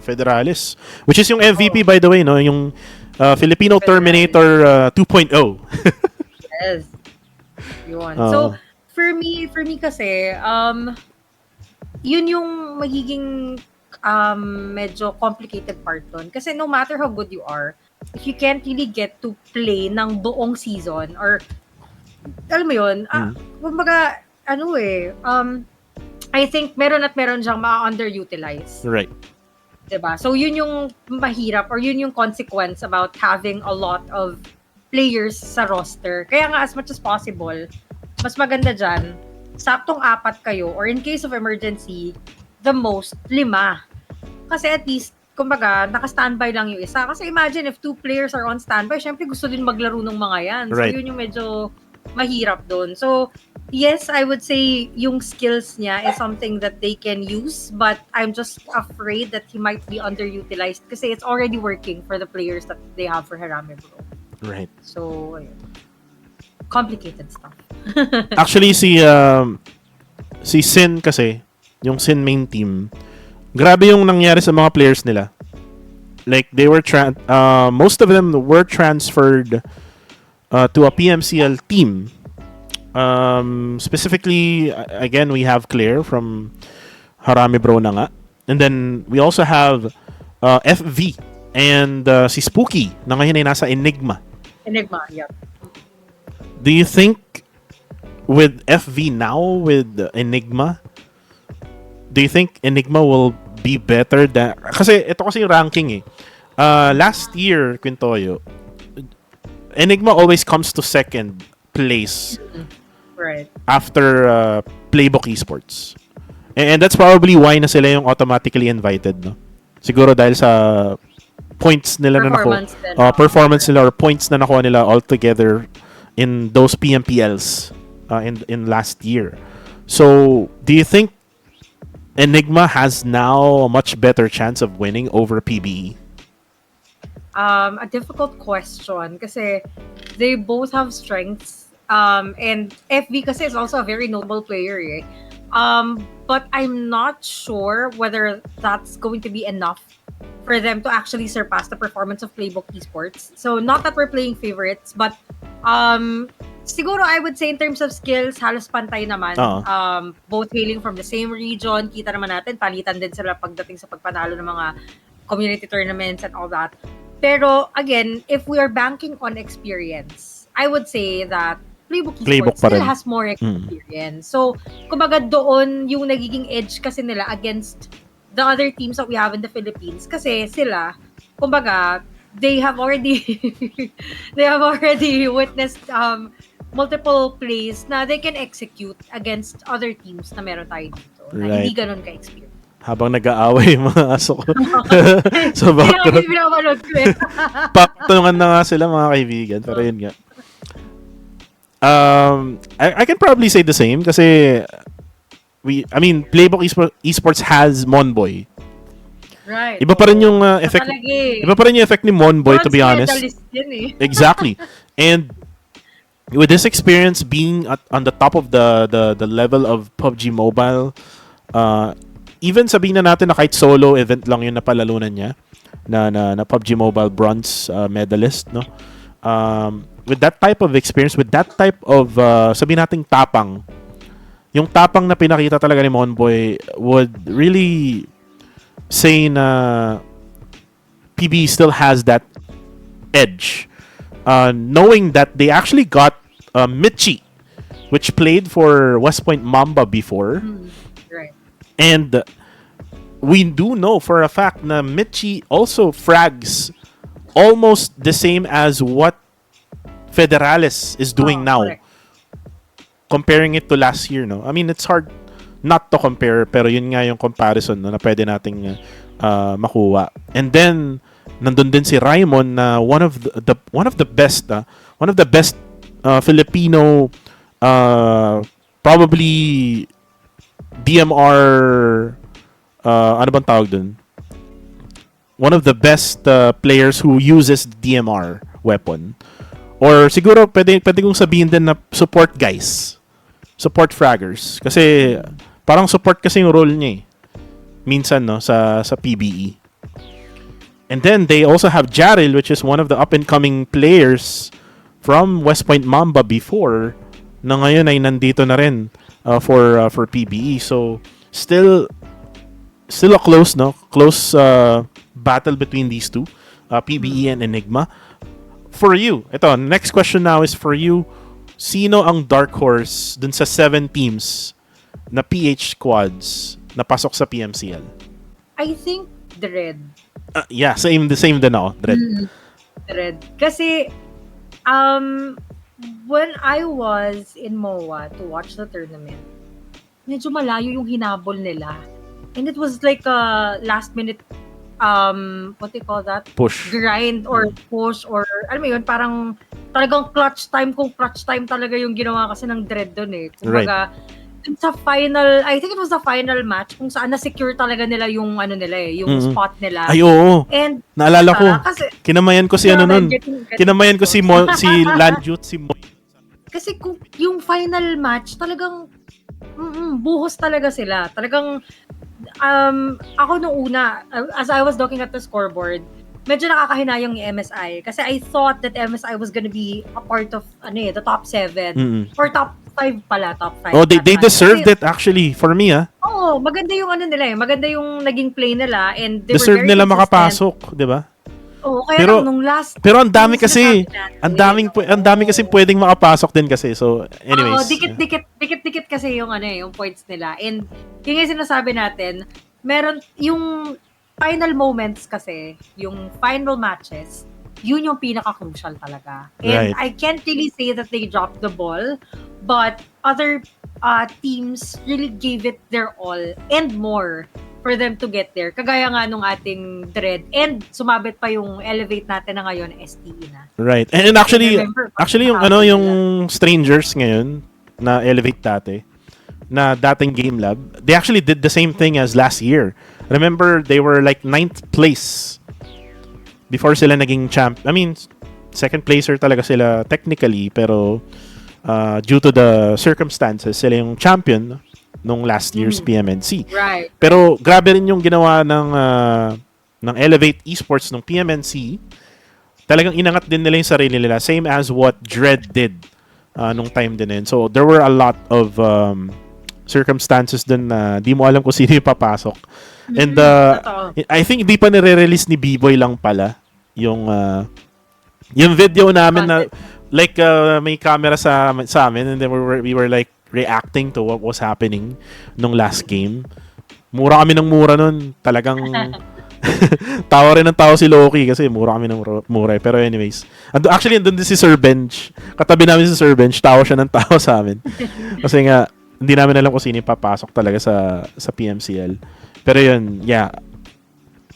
Federales. Which is yung MVP, by the way, no? Yung Filipino Terminator 2.0. Yes. Yun. So, for me kasi, yun yung magiging medyo complicated part dun. Kasi no matter how good you are, if you can't really get to play ng buong season, or alam mo yun, kumbaga, I think meron siyang ma-underutilize. Right. Diba? So yun yung mahirap, or yun yung consequence about having a lot of players sa roster. Kaya nga, as much as possible, mas maganda dyan, saktong 4 kayo, or in case of emergency, the most 5. Kasi at least, kumbaga, naka-standby lang yung isa. Kasi imagine if 2 players are on standby, syempre gusto din maglaro ng mga yan. So, yun yung medyo mahirap doon. So, Yes, I would say yung skills niya is something that they can use, but I'm just afraid that he might be underutilized kasi it's already working for the players that they have for Harame Bro. Right. So, ayun. Complicated stuff. Actually, si Sin kasi, yung Sin main team, grabe yung nangyari sa mga players nila. Like, they were most of them were transferred to a PMCL team. Specifically, again, we have Claire from Harame Bro na nga. And then, we also have FV and si Spooky na ngayon ay nasa Enigma. Enigma, yeah. Do you think with FV now, with Enigma, do you think Enigma will be better than... Kasi ito kasi yung ranking eh. Last year, QueenToyo, Enigma always comes to second place Right. after Playbook Esports. And that's probably why na sila yung automatically invited, no? Siguro dahil sa points nila Performance na din, nakuha. Performance nila or points na nakuha nila all together in those PMPLs in last year. So, do you think Enigma has now a much better chance of winning over PBE? A difficult question kasi they both have strengths. And FV kasi is also a very noble player eh. But I'm not sure whether that's going to be enough for them to actually surpass the performance of Playbook Esports. So not that we're playing favorites, but siguro I would say in terms of skills, halos pantay naman. Both hailing from the same region, kita naman natin, palitan din sila pagdating sa pagpanalo ng mga community tournaments and all that. Pero again, if we are banking on experience, I would say that Playbook Esports still has more experience. So, kumbaga doon yung nagiging edge kasi nila against the other teams that we have in the Philippines. Kasi sila, kumbaga, they have already witnessed multiple plays na they can execute against other teams na meron tayo dito. Na hindi ganun ka-experience. Habang nag-aaway yung mga aso ko. So, background. Paktungan na nga sila mga kaibigan. Pero yun nga. I can probably say the same kasi Playbook Esports has Monboy. Right. Iba pa rin yung effect. Iba pa rin yung effect ni Monboy, to be honest. Exactly. And with this experience being on the top of the level of PUBG Mobile, even sabihin na natin na kahit solo event lang yung napalalunan niya na PUBG Mobile bronze medalist, no? With that type of experience, with that type of sabihin nating tapang, yung tapang na pinakita talaga ni Monboy would really say na PB still has that edge. Knowing that they actually got Michi, which played for West Point Mamba before. Right. And we do know for a fact na Michi also frags almost the same as what Federales is doing now. Correct. Comparing it to last year, no? I mean, it's hard not to compare, pero yun nga yung comparison no, na pwede nating makuha. And then nandun din si Raimon na one of the best Filipino probably DMR ano bang tawag dun? One of the best players who uses DMR weapon. Or siguro pwede kong sabihin din na support guys. Support fraggers. Kasi parang support kasi yung role niya eh. Minsan no sa PBE. And then they also have Jaril, which is one of the up-and-coming players from West Point Mamba before, na ngayon ay nandito na rin for PBE. So still a close battle between these two, PBE and Enigma. For you, ito, next question now is for you. Sino ang dark horse dun sa 7 teams na PH squads na pasok sa PMCL? I think Dread. Yeah, the same din ako, Dread. Dread. Kasi, when I was in MOA to watch the tournament, medyo malayo yung hinabol nila. And it was like a last minute, what do you call that? Push. Grind or push or, alam mo yun, parang talagang clutch time kung clutch time talaga yung ginawa kasi ng Dread doon eh. Kumbaga, dun sa final, I think it was the final match kung saan na-secure talaga nila yung ano nila eh, yung spot nila. Ay, oo. And Naalala ko. kasi Kinamayan ko si ano nun. Kinamayan ko si Lanjut, si Moy. kasi kung yung final match talagang buhos talaga sila. Talagang ako nung una, as I was looking at the scoreboard, medyo nakakahinayang yung MSI kasi I thought that MSI was gonna be a part of the top 7 or top 5 pala, top 5. Oh, they deserved it actually for me Oo, maganda yung ano nila eh. Maganda yung naging play nila and they deserve were very nila consistent. makapasok, 'di ba? Oo, kaya pero, nung last pero ang dami kasi, ang dami kasi pwedeng makapasok din kasi. So, anyways. Dikit-dikit kasi yung yung points nila. And yung sinasabi natin, meron yung final moments kasi, yung final matches, yun yung pinaka-crucial talaga. And I can't really say that they dropped the ball, but other teams really gave it their all and more for them to get there. Kagaya nga nung ating Dread. And sumabit pa yung elevate natin na ngayon, STE na. Right. And actually yung yung strangers ngayon na elevate dati, na dating Game Lab, they actually did the same thing as last year. Remember, they were like 9th place before sila naging champ. I mean, second placer talaga sila technically, pero due to the circumstances, sila yung champion nung last year's PMNC. Right. Pero grabe rin yung ginawa ng Elevate Esports nung PMNC. Talagang inangat din nila yung sarili nila, same as what Dread did nung time din. So there were a lot of circumstances din na di mo alam kung sino yung papasok. And I think di pa nire-release ni B-Boy lang pala yung video namin na like may camera sa amin, and then we were like reacting to what was happening nung last game. Mura kami ng mura nun. Talagang tawa rin ng tawa si Loki kasi mura kami ng mura. Pero anyways, actually andun din si Sir Bench. Katabi namin si Sir Bench, tawa siya ng tawa sa amin. Kasi nga hindi namin alam kung sino yung papasok talaga sa PMCL. Pero yun, yeah.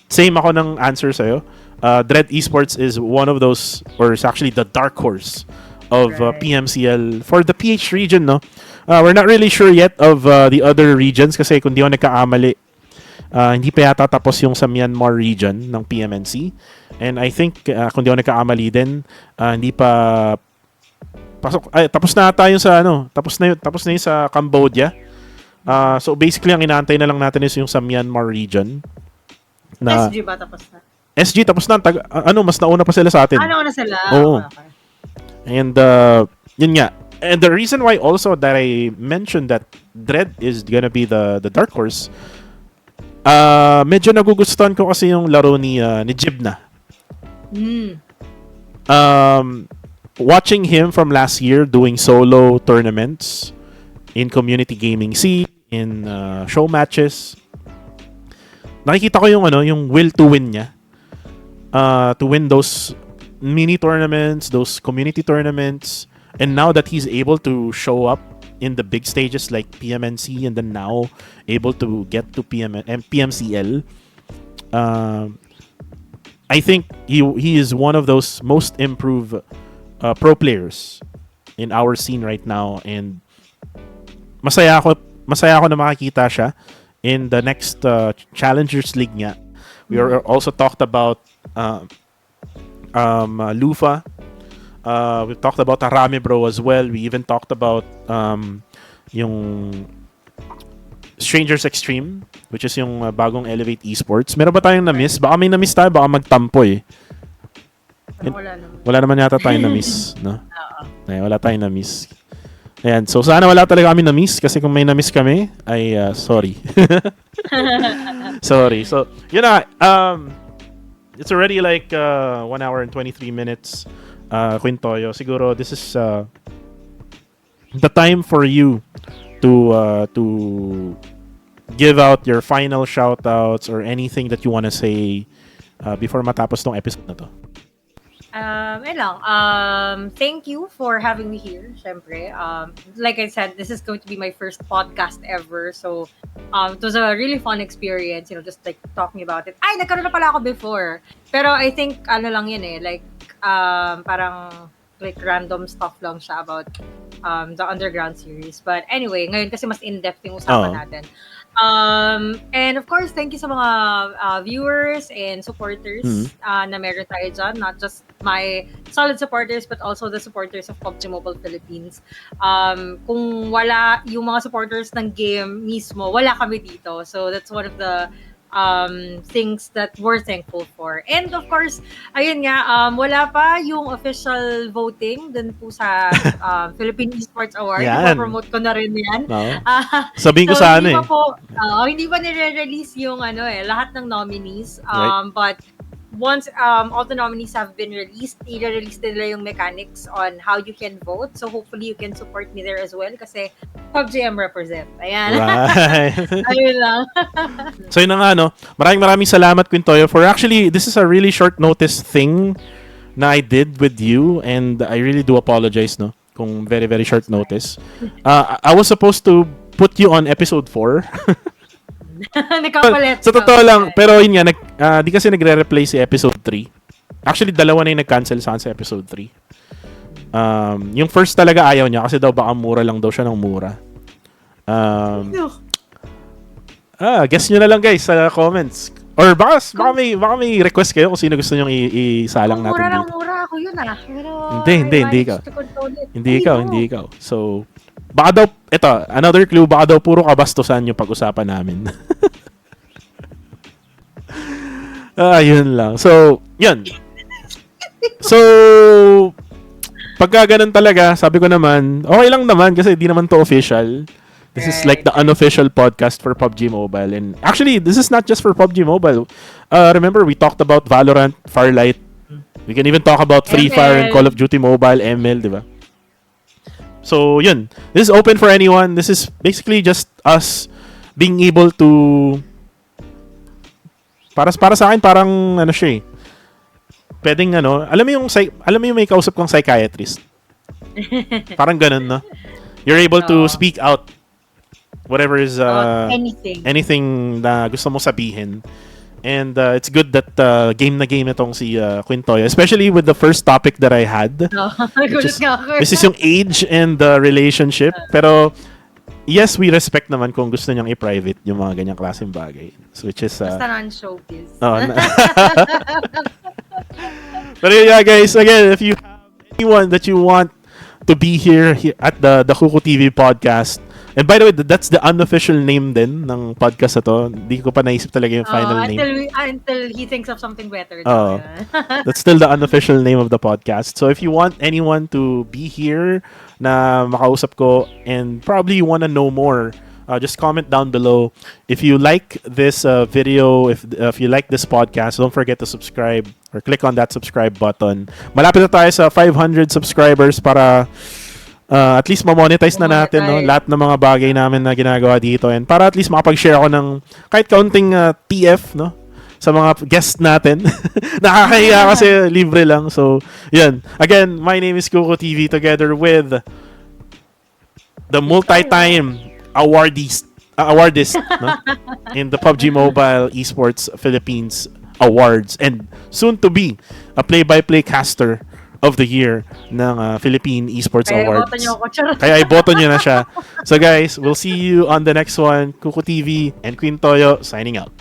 Same ako ng answer sa'yo. Dread Esports is one of those, or is actually the dark horse of PMCL for the PH region, no? We're not really sure yet of the other regions kasi kung di ako nagkaamali, hindi pa yata tapos yung sa Myanmar region ng PMNC. And I think kung di ako nagkaamali din, hindi pa pasok. Tapos na ata yung sa tapos na yung sa Cambodia. So basically ang inaantay na lang natin is yung sa Myanmar region. Na SG ba tapos na? SG tapos na, mas nauna pa sila sa atin. Nauna sila. Oo. Okay. And yun nga. And the reason why also that I mentioned that Dread is gonna be the dark horse, medyo nagugustuhan ko kasi yung laro ni Jibna. Watching him from last year doing solo tournaments in community gaming scene, in show matches, nakikita ko yung will to win niya, to win those mini tournaments, those community tournaments. And now that he's able to show up in the big stages like PMNC, and then now able to get to PMCL, I think he is one of those most improved pro players in our scene right now. And masaya ako na makakita siya in the next Challengers League niya. We also talked about Lufa. We talked about Arame Bro as well. We even talked about yung Strangers Extreme, which is yung bagong Elevate Esports. Meron ba tayong na-miss? Baka may na-miss tayo, baka magtampo eh. Wala naman yata tayong na-miss, no? Wala tayong na-miss. Ayan, so sana wala talaga kami na-miss kasi kung may na-miss kami, ay sorry. Sorry. So, yun na. It's already like 1 hour and 23 minutes. QueenToyo, siguro this is the time for you to give out your final shoutouts or anything that you want to say before matapos tong episode na to. Thank you for having me here, syempre. Like I said, this is going to be my first podcast ever. So, it was a really fun experience, just like talking about it. Nagkaroon na pala ako before. Pero I think, lang yun like, parang like random stuff lang siya about the Underground series. But anyway, ngayon kasi mas in-depth yung usapan natin. And of course, thank you sa mga viewers and supporters na meron tayo dyan. Not just my solid supporters, but also the supporters of PUBG Mobile Philippines. Kung wala yung mga supporters ng game mismo, wala kami dito. So that's one of the things that we're thankful for. And of course, ayun nga, wala pa yung official voting dun po sa Philippine Esports Award. Ipo-promote ko na rin yan. No. Sabihin ko sana hindi pa po, hindi pa nire-release yung lahat ng nominees. Right. But once all the nominees have been released, i-release nila yung mechanics on how you can vote. So hopefully you can support me there as well kasi PUBGM represent. Ayan. Right. Ayun lang. So yun na nga, no? Maraming salamat, QueenToyo, for actually, this is a really short notice thing na I did with you, and I really do apologize, no? Kung very, very short notice. I was supposed to put you on episode 4. Nagkapalit. Sa totoo lang, pero yun nga, di kasi nagre-replay si episode 3. Actually, dalawa na yung nag-cancel sa episode 3. Yung first talaga ayaw niya kasi daw baka mura lang daw siya ng mura. Guess nyo na lang guys sa comments. Or baka may request kayo kung sino gusto nyo isalang natin mura dito. lang mura ako yun Pero Hindi ikaw. Hindi ikaw. So, baka daw, ito, another clue, baka daw puro kabastusan yung pag-usapan namin. Yun lang. So, yun. So, pagka ganun talaga, sabi ko naman, okay lang naman kasi di naman to official. This is like the unofficial podcast for PUBG Mobile. And actually, this is not just for PUBG Mobile. Remember, we talked about Valorant, Farlight. We can even talk about Free Fire and Call of Duty Mobile, ML, di ba? So, yun. This is open for anyone. This is basically just us being able to... Para sa akin, parang ano siya eh. Pwedeng alam mo yung may kausap kong psychiatrist. Parang ganun, no? You're able to speak out whatever is anything na gusto mo sabihin. And it's good that game na game itong si QueenToyo, especially with the first topic that I had. This is yung age and relationship. Pero yes, we respect naman kung gusto niyang i-private yung mga ganyang klaseng bagay. So, which is basta non-showbiz. But yeah, guys, again, if you have anyone that you want to be here at the Kukutv podcast, and by the way, that's the unofficial name din ng podcast na to. Hindi ko pa naisip talaga yung final name. Until he thinks of something better. That's still the unofficial name of the podcast. So if you want anyone to be here na makausap ko and probably you want to know more, just comment down below. If you like this video, if you like this podcast, don't forget to subscribe or click on that subscribe button. Malapit na tayo sa 500 subscribers para at least ma-monetize na natin lahat ng mga bagay namin na ginagawa dito, and para at least makapag-share ako ng kahit kaunting TF sa mga guests natin. Nakakahiya kasi libre lang. So, yun. Again, my name is Kukutv together with the multi-time awardist in the PUBG Mobile Esports Philippines Awards, and soon to be a play-by-play caster of the year ng Philippine Esports Awards. Kaya iboto nyo na siya. So guys, we'll see you on the next one. Kukutv and QueenToyo signing out.